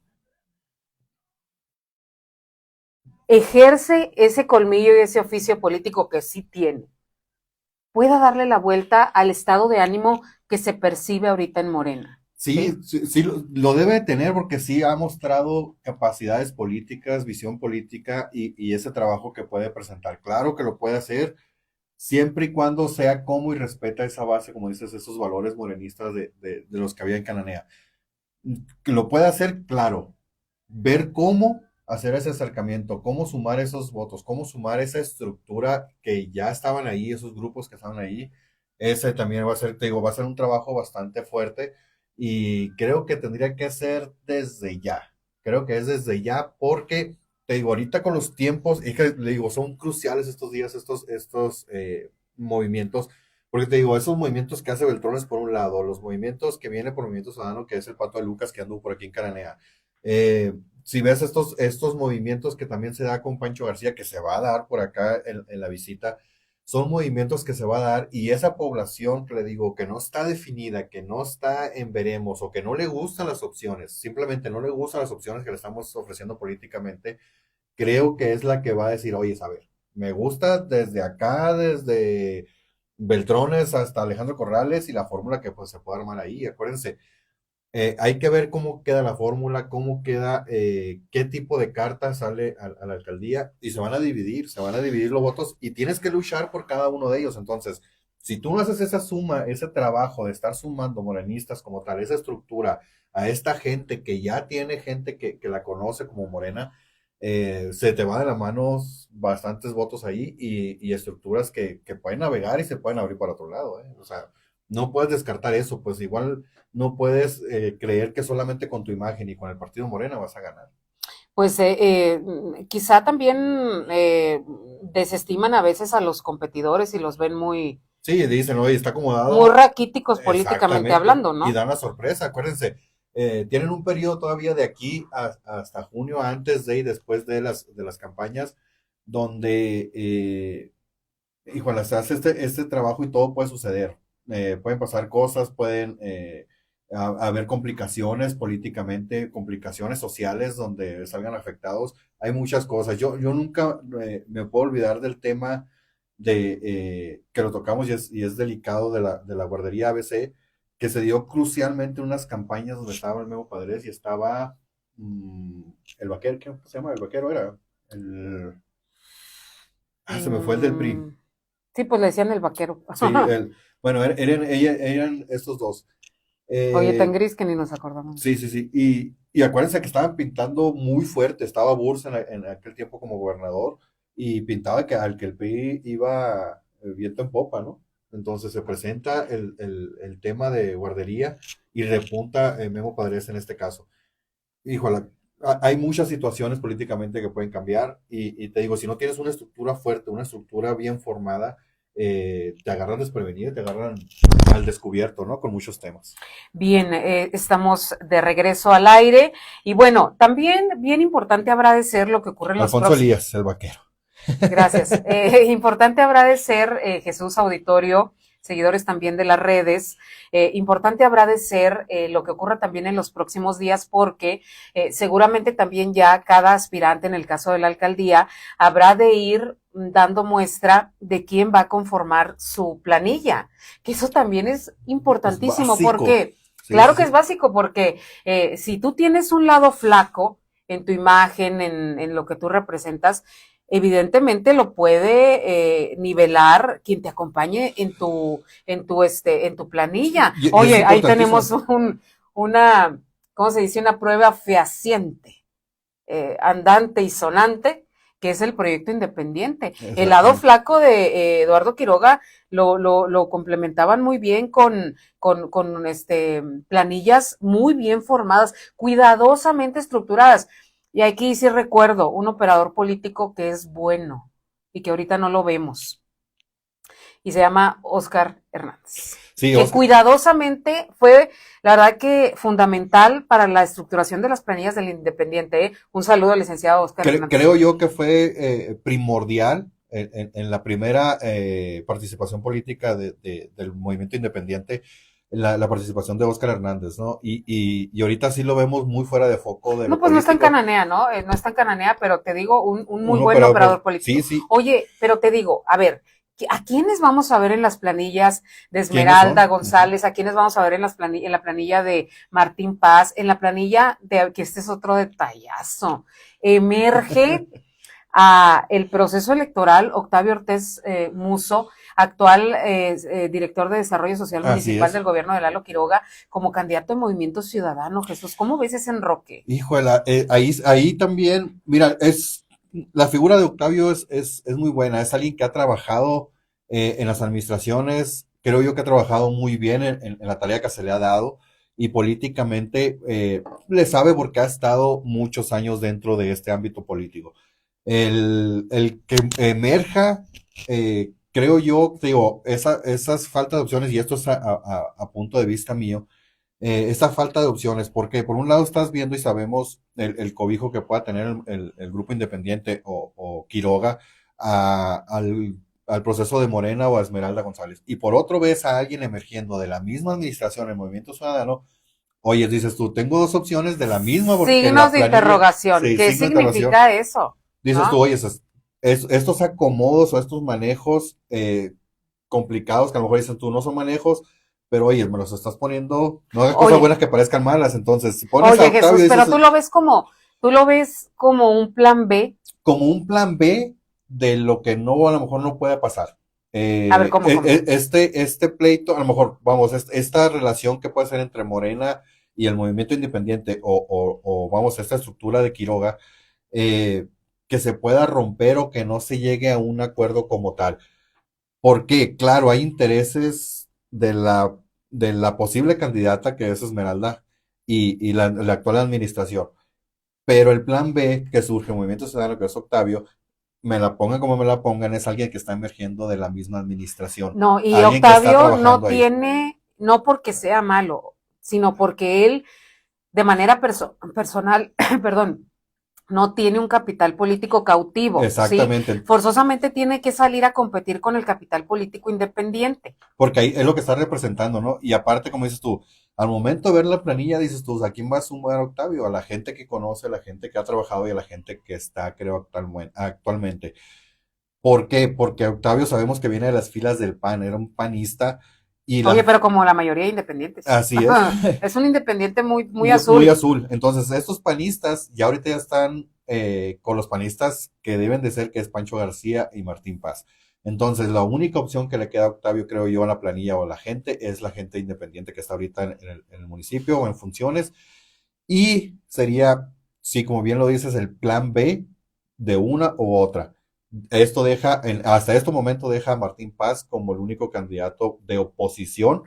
ejerce ese colmillo y ese oficio político que sí tiene, pueda darle la vuelta al estado de ánimo que se percibe ahorita en Morena. Sí, ¿Sí? sí, sí lo debe de tener porque sí ha mostrado capacidades políticas, visión política y ese trabajo que puede presentar. Claro que lo puede hacer siempre y cuando sea como y respeta esa base, como dices, esos valores morenistas de los que había en Cananea. Que lo puede hacer, claro. Ver cómo hacer ese acercamiento, cómo sumar esos votos, cómo sumar esa estructura que ya estaban ahí, esos grupos que estaban ahí. Ese también va a ser, te digo, va a ser un trabajo bastante fuerte y creo que tendría que ser desde ya. Creo que es desde ya porque, te digo, ahorita con los tiempos, y que le digo, son cruciales estos días, estos movimientos, porque te digo, esos movimientos que hace Beltrones por un lado, los movimientos que viene por Movimiento Ciudadano, que es el Pato de Lucas que anduvo por aquí en Cananea. Si ves estos movimientos que también se da con Pancho García, que se va a dar por acá en la visita, son movimientos que se va a dar y esa población que le digo que no está definida, que no está en veremos o que no le gustan las opciones, simplemente no le gustan las opciones que le estamos ofreciendo políticamente, creo que es la que va a decir, oye, a ver, me gusta desde acá, desde Beltrones hasta Alejandro Corrales y la fórmula que pues se puede armar ahí. Acuérdense, hay que ver cómo queda la fórmula, cómo queda, qué tipo de carta sale a la alcaldía y se van a dividir los votos y tienes que luchar por cada uno de ellos. Entonces, si tú no haces esa suma, ese trabajo de estar sumando morenistas como tal, esa estructura a esta gente que ya tiene gente que la conoce como Morena, se te van de las manos bastantes votos ahí y estructuras que pueden navegar y se pueden abrir para otro lado, ¿eh? O sea, no puedes descartar eso, pues igual no puedes creer que solamente con tu imagen y con el partido Morena vas a ganar. Pues quizá también desestiman a veces a los competidores y los ven Sí, dicen, oye, está muy acomodado. raquíticos políticamente Exactamente. hablando, Y ¿no? dan la sorpresa, acuérdense. Tienen un periodo todavía de aquí hasta junio, antes de y después de las campañas, donde, híjole, se hace este trabajo y todo puede suceder. Pueden pasar cosas, pueden haber complicaciones políticamente, complicaciones sociales donde salgan afectados. Hay muchas cosas. Yo nunca me puedo olvidar del tema que lo tocamos y es delicado de la guardería ABC, que se dio crucialmente en unas campañas donde estaba el Memo Padres y estaba mm, el vaquero, ¿qué se llama? El vaquero era. El, se me fue el del PRI. Mm, sí, pues le decían el vaquero. Sí, bueno, eran estos dos. Oye, tan Eh, gris que ni nos acordamos. sí, sí, sí. Y acuérdense que estaban pintando muy fuerte. Estaba Bursa en aquel tiempo como gobernador y pintaba que al que el PRI iba viento en popa, ¿no? Entonces se presenta el tema de guardería y repunta Memo Padres en este caso. Híjole, hay muchas situaciones políticamente que pueden cambiar y te digo, si no tienes una estructura fuerte, una estructura bien formada, te agarran desprevenido, te agarran al descubierto, ¿no? Con muchos temas. Bien, estamos de regreso al aire y bueno, también bien importante habrá de ser lo que ocurre en los Alfonso próximos. Elías, el vaquero. Gracias. Importante habrá de ser, Jesús Auditorio, seguidores también de las redes, importante habrá de ser lo que ocurra también en los próximos días, porque seguramente también ya cada aspirante, en el caso de la alcaldía, habrá de ir dando muestra de quién va a conformar su planilla, que eso también es importantísimo, porque, Sí, claro sí, que sí. es básico, porque si tú tienes un lado flaco en tu imagen, en lo que tú representas, evidentemente lo puede nivelar quien te acompañe en tu planilla. Y es Oye, ahí tenemos importantísimo. una, ¿cómo se dice? Una prueba fehaciente, andante y sonante, que es el proyecto independiente. El lado Exactamente. flaco de Eduardo Quiroga lo complementaban muy bien con planillas muy bien formadas, cuidadosamente estructuradas. Y aquí sí recuerdo un operador político que es bueno y que ahorita no lo vemos. Y se llama Oscar Hernández. Sí, Que Oscar, cuidadosamente fue, la verdad que fundamental para la estructuración de las planillas del Independiente. ¿Eh? Un saludo al licenciado Oscar Hernández. creo yo que fue primordial en la primera participación política del movimiento independiente, la participación de Oscar Hernández, ¿no? Y ahorita sí lo vemos muy fuera de foco de No, lo pues no está en político. Cananea, ¿no? No está en Cananea, pero te digo, un muy Un buen operador, operador sí, político. sí. Oye, pero te digo, a ver, ¿a quiénes vamos a ver en las planillas de ¿Quiénes Esmeralda son? Ujú. González? ¿A quiénes vamos a ver en la planilla de Martín Paz? En la planilla de, que este es otro detallazo. Emerge a el proceso electoral Octavio Ortiz Muso, actual director de Desarrollo Social Así Municipal del es. gobierno de Lalo Quiroga, como candidato de Movimiento Ciudadano. Jesús, ¿cómo ves ese enroque? Híjole, ahí también, mira, la figura de Octavio es muy buena, es alguien que ha trabajado en las administraciones, creo yo que ha trabajado muy bien en la tarea que se le ha dado y políticamente le sabe porque ha estado muchos años dentro de este ámbito político. El que emerja, creo yo, digo, esas faltas de opciones, y esto es a punto de vista mío, esa falta de opciones, porque por un lado estás viendo y sabemos el cobijo que pueda tener el grupo independiente o Quiroga al proceso de Morena o a Esmeralda González. Y por otro ves a alguien emergiendo de la misma administración, el Movimiento Ciudadano. Oye, dices tú, tengo dos opciones de la misma porque Signos la de planilla, interrogación. sí, ¿Qué signo de interrogación. significa eso? Dices tú, ¿No? oye, estos acomodos o estos manejos complicados que a lo mejor dices tú no son manejos, pero oye, me los estás poniendo, no hagas cosas Oye, buenas que parezcan malas. Entonces, si pones a oye Octavio, Jesús, dices pero tú lo ves como un plan B. como un plan B de lo que no, a lo mejor no puede pasar. A ver, ¿cómo? Este pleito, a lo mejor, vamos, esta relación que puede ser entre Morena y el movimiento independiente, o vamos, esta estructura de Quiroga, eh, que se pueda romper o que no se llegue a un acuerdo como tal. Porque, claro, hay intereses de la posible candidata que es Esmeralda y la actual administración. Pero el plan B que surge, Movimiento Ciudadano, que es Octavio, me la pongan como me la pongan, es alguien que está emergiendo de la misma administración. No, y Alguien que está Octavio no trabajando ahí. tiene, no porque sea malo, sino porque él, de manera personal, perdón, no tiene un capital político cautivo, ¿sí? Exactamente. Forzosamente tiene que salir a competir con el capital político independiente. Porque ahí es lo que está representando, ¿no? Y aparte, como dices tú, al momento de ver la planilla, dices tú, ¿a quién va a sumar Octavio? A la gente que conoce, a la gente que ha trabajado y a la gente que está, creo, actualmente. ¿Por qué? Porque Octavio sabemos que viene de las filas del PAN, era un panista y Oye, la, pero como la mayoría de independientes. así es, Es un independiente muy muy azul. azul. Entonces, estos panistas ya ahorita ya están con los panistas que deben de ser, que es Pancho García y Martín Paz. Entonces, la única opción que le queda a Octavio, creo yo, a la planilla o a la gente, es la gente independiente que está ahorita en el municipio o en funciones. Y sería, sí, como bien lo dices, el plan B de una u otra. Esto deja, hasta este momento deja a Martín Paz como el único candidato de oposición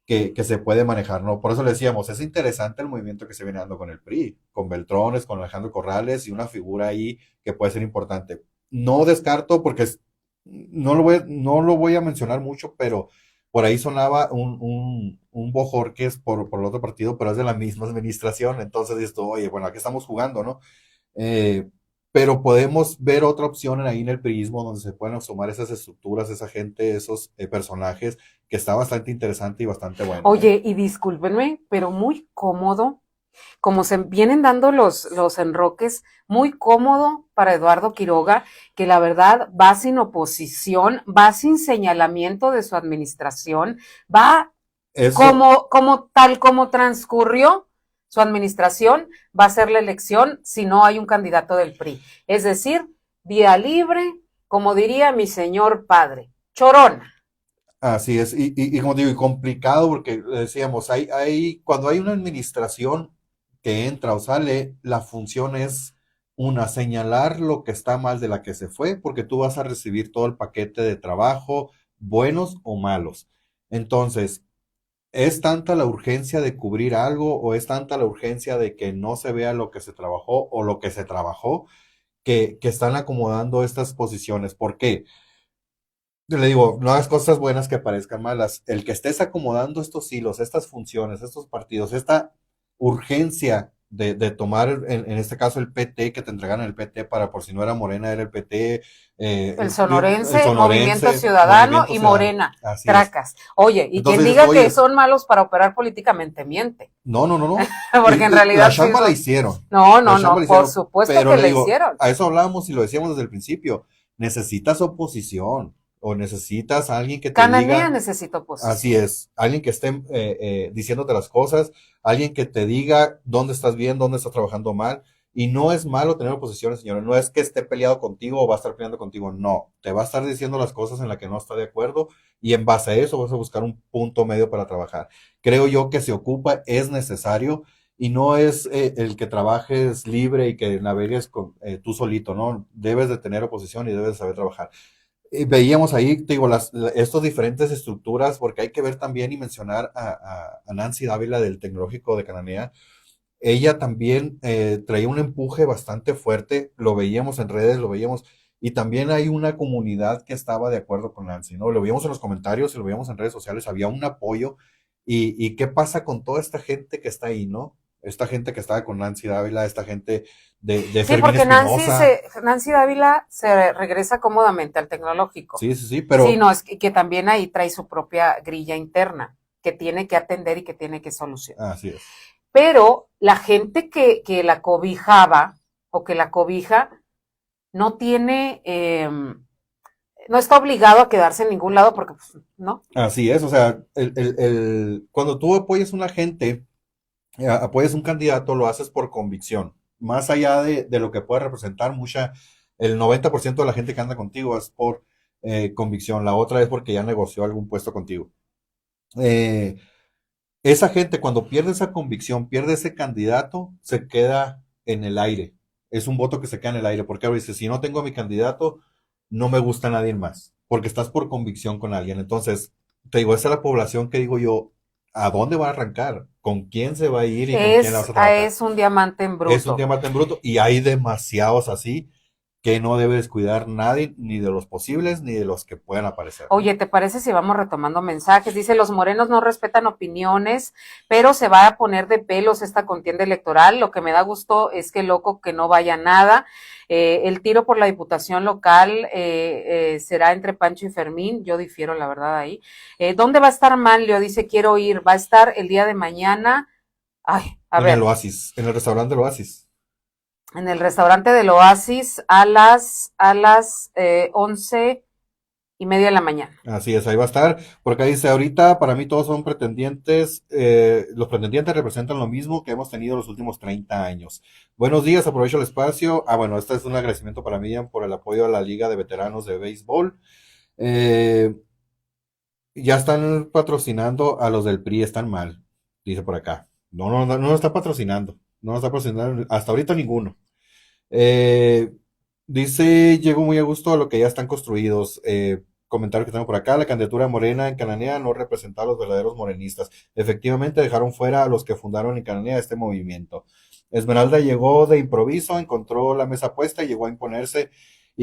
que se puede manejar, ¿no? Por eso le decíamos, es interesante el movimiento que se viene dando con el PRI, con Beltrones, con Alejandro Corrales y una figura ahí que puede ser importante. No descarto porque no lo voy a mencionar mucho, pero por ahí sonaba un Bojorquez por el otro partido, pero es de la misma administración, entonces dices tú, oye, bueno, aquí estamos jugando, ¿no? Eh, pero podemos ver otra opción ahí en el priismo donde se pueden sumar esas estructuras, esa gente, esos personajes, que está bastante interesante y bastante bueno, ¿eh? Oye, y discúlpenme, pero muy cómodo, como se vienen dando los enroques, muy cómodo para Eduardo Quiroga, que la verdad va sin oposición, va sin señalamiento de su administración, va Eso, tal como transcurrió su administración, va a ser la elección si no hay un candidato del PRI. Es decir, vía libre, como diría mi señor padre, chorona. así es, y como digo, y complicado porque decíamos, cuando hay una administración que entra o sale, la función es una, señalar lo que está mal de la que se fue, porque tú vas a recibir todo el paquete de trabajo, buenos o malos. Entonces, ¿es tanta la urgencia de cubrir algo o es tanta la urgencia de que no se vea lo que se trabajó o lo que se trabajó que están acomodando estas posiciones? ¿Por qué? Yo le digo, no hagas cosas buenas que parezcan malas. El que estés acomodando estos hilos, estas funciones, estos partidos, esta urgencia de tomar, en este caso, el PT, que te entregaran el PT para por si no era Morena, era el PT, El el sonorense, Movimiento sonorense, Ciudadano Movimiento y Ciudadano. Morena, Así es. tracas. Oye, y quien Entonces dices, diga que oye, son malos para operar políticamente miente, no, no, no, no. porque en La realidad sí chamba la son. hicieron. No, La no, chamba la no, por hicieron. supuesto Pero que le le digo, hicieron. a eso hablábamos y lo decíamos desde el principio. Necesitas oposición o necesitas a alguien que te Cananea diga, necesita así oposición. es, alguien que esté diciéndote las cosas, alguien que te diga dónde estás bien, dónde estás trabajando mal. Y no es malo tener oposiciones, señores. No es que esté peleado contigo o va a estar peleando contigo. No, te va a estar diciendo las cosas en las que no está de acuerdo y en base a eso vas a buscar un punto medio para trabajar. Creo yo que se ocupa, es necesario y no es el que trabajes libre y que navegues tú solito, ¿no? Debes de tener oposición y debes de saber trabajar. Veíamos ahí, te digo, estas diferentes estructuras, porque hay que ver también y mencionar a Nancy Dávila del Tecnológico de Cananea. Ella también traía un empuje bastante fuerte, lo veíamos en redes, lo veíamos, y también hay una comunidad que estaba de acuerdo con Nancy, ¿no? Lo veíamos en los comentarios y lo veíamos en redes sociales, había un apoyo, y qué pasa con toda esta gente que está ahí, ¿no? Esta gente que estaba con Nancy Dávila, esta gente de Sí, Fermín porque Espinosa, Nancy Dávila se regresa cómodamente al tecnológico. sí, sí, sí, Sí, pero no, es que también ahí trae su propia grilla interna que tiene que atender y que tiene que solucionar. así es. Pero la gente que la cobijaba o que la cobija no tiene, no está obligado a quedarse en ningún lado porque, pues, no. Así es, o sea, cuando tú apoyas a una gente, apoyas un candidato, lo haces por convicción. Más allá de lo que pueda representar, el 90% de la gente que anda contigo es por convicción. La otra es porque ya negoció algún puesto contigo. Eh, Esa gente, cuando pierde esa convicción, pierde ese candidato, se queda en el aire. Es un voto que se queda en el aire. Porque ahora dice, si no tengo a mi candidato, no me gusta nadie más. Porque estás por convicción con alguien. Entonces, te digo, esa es la población que digo yo, ¿a dónde va a arrancar? ¿Con quién se va a ir y con quién la vas a trabajar? Es un diamante en Es un bruto. tema tan bruto y hay demasiados así que no debe descuidar nadie, ni de los posibles, ni de los que puedan aparecer, ¿no? Oye, ¿te parece si vamos retomando mensajes? Dice, los morenos no respetan opiniones, pero se va a poner de pelos esta contienda electoral. Lo que me da gusto es que loco que no vaya nada. El tiro por la diputación local será entre Pancho y Fermín. Yo difiero, la verdad, ahí. ¿Dónde va a estar Manlio? Dice, quiero ir. Va a estar el día de mañana. Ay, a En el ver, Oasis, en el restaurante del Oasis. en el restaurante del Oasis a las 11:30 de la mañana. Así es, ahí va a estar, porque ahí dice, ahorita para mí todos son pretendientes, los pretendientes representan lo mismo que hemos tenido los últimos 30 años. Buenos días, aprovecho el espacio. Bueno, este es un agradecimiento para Miriam por el apoyo a la Liga de Veteranos de Béisbol. Eh, ya están patrocinando a los del PRI, están mal, dice por acá. No, no, no, no lo está patrocinando, no lo está patrocinando, hasta ahorita ninguno. Eh, Dice, llego muy a gusto a lo que ya están construidos. Comentario que tengo por acá, la candidatura morena en Cananea no representa a los verdaderos morenistas. Efectivamente dejaron fuera a los que fundaron en Cananea este movimiento. Esmeralda llegó de improviso, encontró la mesa puesta y llegó a imponerse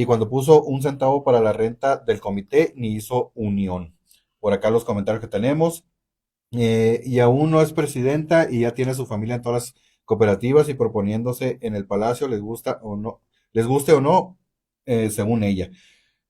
y cuando puso 1 centavo para la renta del comité, ni hizo unión. Por acá los comentarios que tenemos. Y aún no es presidenta y ya tiene su familia en todas las cooperativas y proponiéndose en el palacio, les gusta o no, les guste o no, según ella.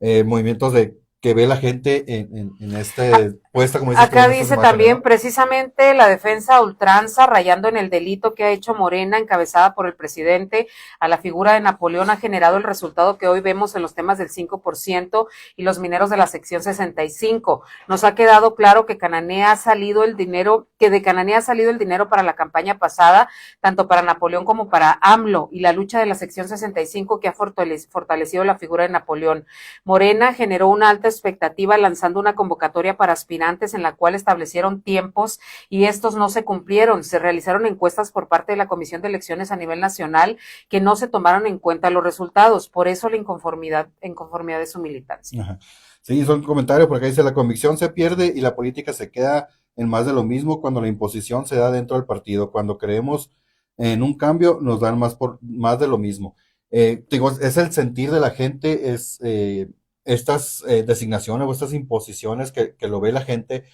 Movimientos de que ve la gente en este puesta, como dices tú, Acá en estas dice imágenes, también ¿no? precisamente la defensa a ultranza, rayando en el delito que ha hecho Morena, encabezada por el presidente, a la figura de Napoleón, ha generado el resultado que hoy vemos en los temas del 5% y los mineros de la sección 65. Nos ha quedado claro que Cananea ha salido el dinero, que de Cananea ha salido el dinero para la campaña pasada, tanto para Napoleón como para AMLO, y la lucha de la sección 65 que ha fortalecido la figura de Napoleón. Morena generó una alta expectativa lanzando una convocatoria para aspirantes en la cual establecieron tiempos y estos no se cumplieron. Se realizaron encuestas por parte de la Comisión de Elecciones a nivel nacional que no se tomaron en cuenta los resultados. Por eso la inconformidad de su militancia. Ajá. Sí, son comentarios porque dice la convicción se pierde y la política se queda en más de lo mismo cuando la imposición se da dentro del partido. Cuando creemos en un cambio, nos dan más de lo mismo. Digo, es el sentir de la gente, es estas designaciones o estas imposiciones que lo ve la gente,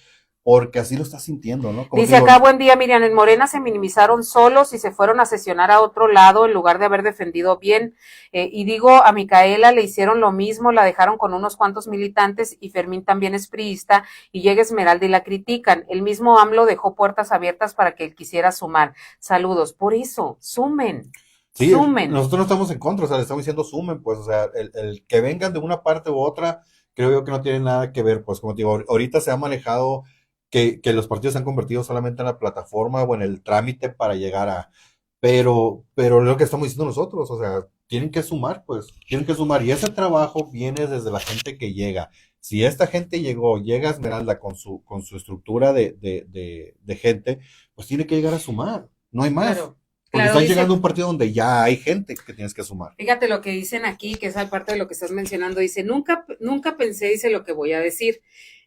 porque así lo está sintiendo, ¿no? Como te Dice digo, acá, buen día, Miriam, en Morena se minimizaron solos y se fueron a sesionar a otro lado en lugar de haber defendido bien. Y digo, a Micaela le hicieron lo mismo, la dejaron con unos cuantos militantes y Fermín también es priista y llega Esmeralda y la critican. El mismo AMLO dejó puertas abiertas para que él quisiera sumar. Saludos. Por eso, sumen, sí, sumen. nosotros no estamos en contra, o sea, le estamos diciendo sumen, pues, o sea, el que vengan de una parte u otra, creo yo que no tiene nada que ver, pues, como te digo, ahorita se ha manejado que los partidos se han convertido solamente en la plataforma o en el trámite para llegar a, pero es lo que estamos diciendo nosotros, o sea, tienen que sumar, pues, tienen que sumar, y ese trabajo viene desde la gente que llega. Si esta gente llega Esmeralda con su estructura de gente, pues tiene que llegar a sumar, no hay más. Claro, Porque claro, estás dice, llegando a un partido donde ya hay gente que tienes que sumar. fíjate lo que dicen aquí, que es parte de lo que estás mencionando. Dice, nunca pensé, dice lo que voy a decir.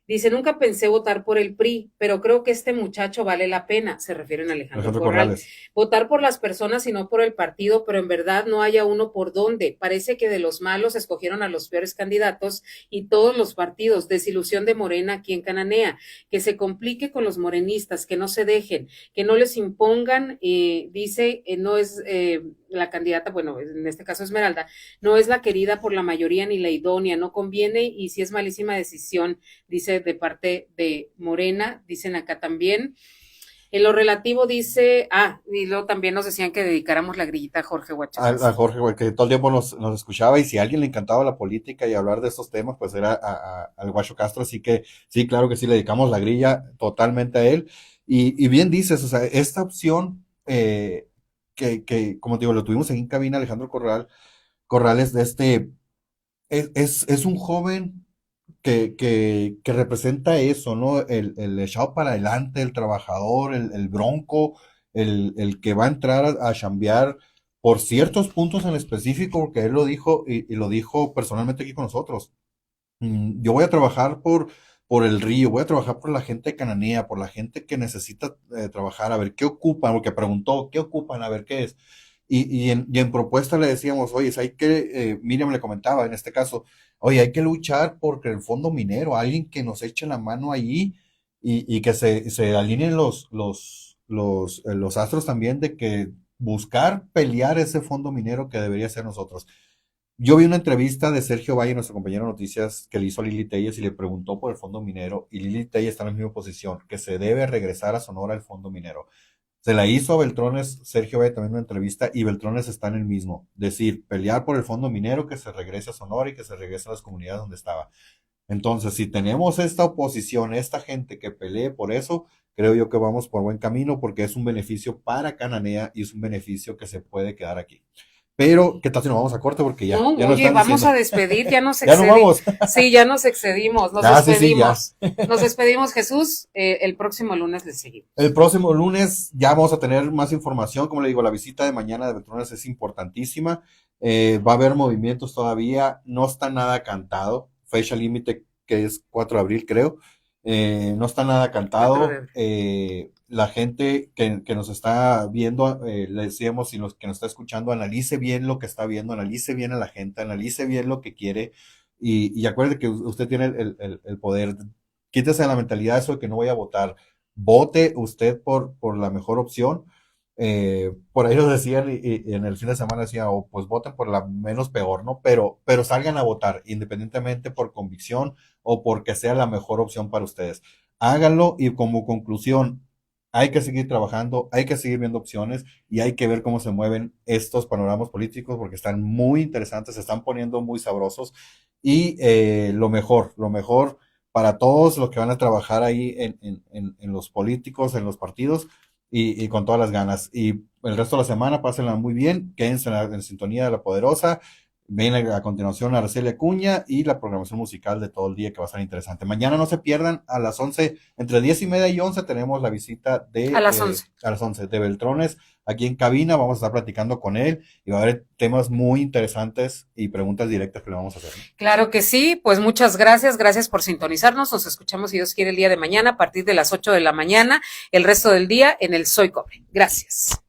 Dice, nunca pensé votar por el PRI, pero creo que este muchacho vale la pena, se refieren a Alejandro Alejandro Corral. Corrales. Votar por las personas y no por el partido, pero en verdad no haya uno por dónde. Parece que de los malos escogieron a los peores candidatos y todos los partidos. Desilusión de Morena aquí en Cananea. Que se complique con los morenistas, que no se dejen, que no les impongan, dice, no es la candidata, bueno, en este caso Esmeralda, no es la querida por la mayoría ni la idónea, no conviene y si es malísima decisión, dice de parte de Morena, dicen acá también. En lo relativo dice, y luego también nos decían que dedicáramos la grillita a Jorge Huachacas. A Jorge, güey, que todo el tiempo nos escuchaba y si a alguien le encantaba la política y hablar de estos temas, pues era al Guacho Castro, así que sí, claro que sí, le dedicamos la grilla totalmente a él. Y bien dices, o sea, esta opción como te digo, lo tuvimos aquí en cabina, Alejandro Corrales, de es un joven que representa eso, ¿no? El echado para adelante, el trabajador, el bronco, el que va a entrar a chambear por ciertos puntos en específico, porque él lo dijo y lo dijo personalmente aquí con nosotros. Yo voy a trabajar por el río, voy a trabajar por la gente de Cananea, por la gente que necesita trabajar, a ver qué ocupan, porque preguntó, ¿qué ocupan? A ver qué es. Y en propuesta le decíamos, oye, hay que, Miriam le comentaba en este caso, oye, hay que luchar porque el fondo minero, alguien que nos eche la mano ahí y que se alineen los astros también de que buscar pelear ese fondo minero que debería ser nosotros. Yo vi una entrevista de Sergio Valle, nuestro compañero de noticias, que le hizo a Lili Telles y le preguntó por el fondo minero, y Lili Telles está en la misma posición, que se debe regresar a Sonora el fondo minero. Se la hizo a Beltrones, Sergio Valle también una entrevista, y Beltrones está en el mismo, decir, pelear por el fondo minero, que se regrese a Sonora y que se regrese a las comunidades donde estaba. Entonces, si tenemos esta oposición, esta gente que pelee por eso, creo yo que vamos por buen camino, porque es un beneficio para Cananea y es un beneficio que se puede quedar aquí. Pero, ¿qué tal si nos vamos a corte? Porque No, ya nos oye, están vamos diciendo. a despedir, ya nos Ya nos excedimos. vamos. Sí, ya nos excedimos, nos Sí, sí, ya. despedimos. Nos despedimos, Jesús. El próximo lunes les seguimos. El próximo lunes ya vamos a tener más información. Como le digo, la visita de mañana de Beltrones es importantísima. Va a haber movimientos todavía. No está nada cantado. Fecha límite que es 4 de abril, creo. No está nada cantado. La gente que nos está viendo, le decíamos, y los que nos está escuchando, analice bien lo que está viendo, analice bien a la gente, analice bien lo que quiere, y acuerde que usted tiene el poder. Quítese la mentalidad eso de que no voy a votar. Vote usted por la mejor opción. Por ahí nos decían, y en el fin de semana decían, oh, pues voten por la menos peor, ¿no? Pero salgan a votar, independientemente por convicción o porque sea la mejor opción para ustedes. Háganlo, y como conclusión, hay que seguir trabajando, hay que seguir viendo opciones y hay que ver cómo se mueven estos panoramas políticos porque están muy interesantes, se están poniendo muy sabrosos, y lo mejor para todos los que van a trabajar ahí en los políticos, en los partidos, y con todas las ganas. Y el resto de la semana, pásenla muy bien, quédense en sintonía de La Poderosa. Viene a continuación Araceli Acuña y la programación musical de todo el día, que va a estar interesante. Mañana no se pierdan, a las 11, entre 10:30 y 11, tenemos la visita A las 11. a las 11, de Beltrones, aquí en cabina. Vamos a estar platicando con él y va a haber temas muy interesantes y preguntas directas que le vamos a hacer, ¿no? Claro que sí, pues muchas gracias por sintonizarnos. Nos escuchamos, si Dios quiere, el día de mañana a partir de las 8 de la mañana, el resto del día en el Soy Cobre. Gracias.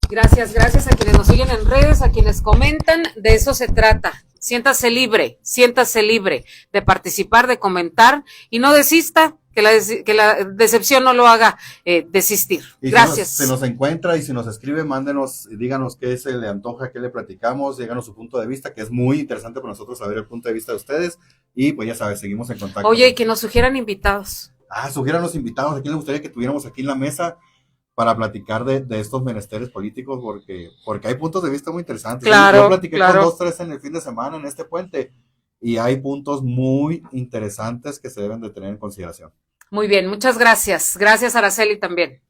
Gracias a quienes nos siguen en redes, a quienes comentan, de eso se trata. Siéntase libre de participar, de comentar y no desista, que la decepción no lo haga desistir. Y Gracias. Si nos encuentra y si nos escribe, mándenos, díganos qué se le antoja, qué le platicamos, díganos su punto de vista, que es muy interesante para nosotros saber el punto de vista de ustedes, y pues ya sabes, seguimos en contacto. Oye, y que nos sugieran invitados. Sugieran los invitados, ¿a quién le gustaría que tuviéramos aquí en la mesa para platicar de estos menesteres políticos? Porque hay puntos de vista muy interesantes. Claro, yo platiqué claro. con 2-3 en el fin de semana en este puente, y hay puntos muy interesantes que se deben de tener en consideración. Muy bien, muchas gracias. Gracias, Araceli, también.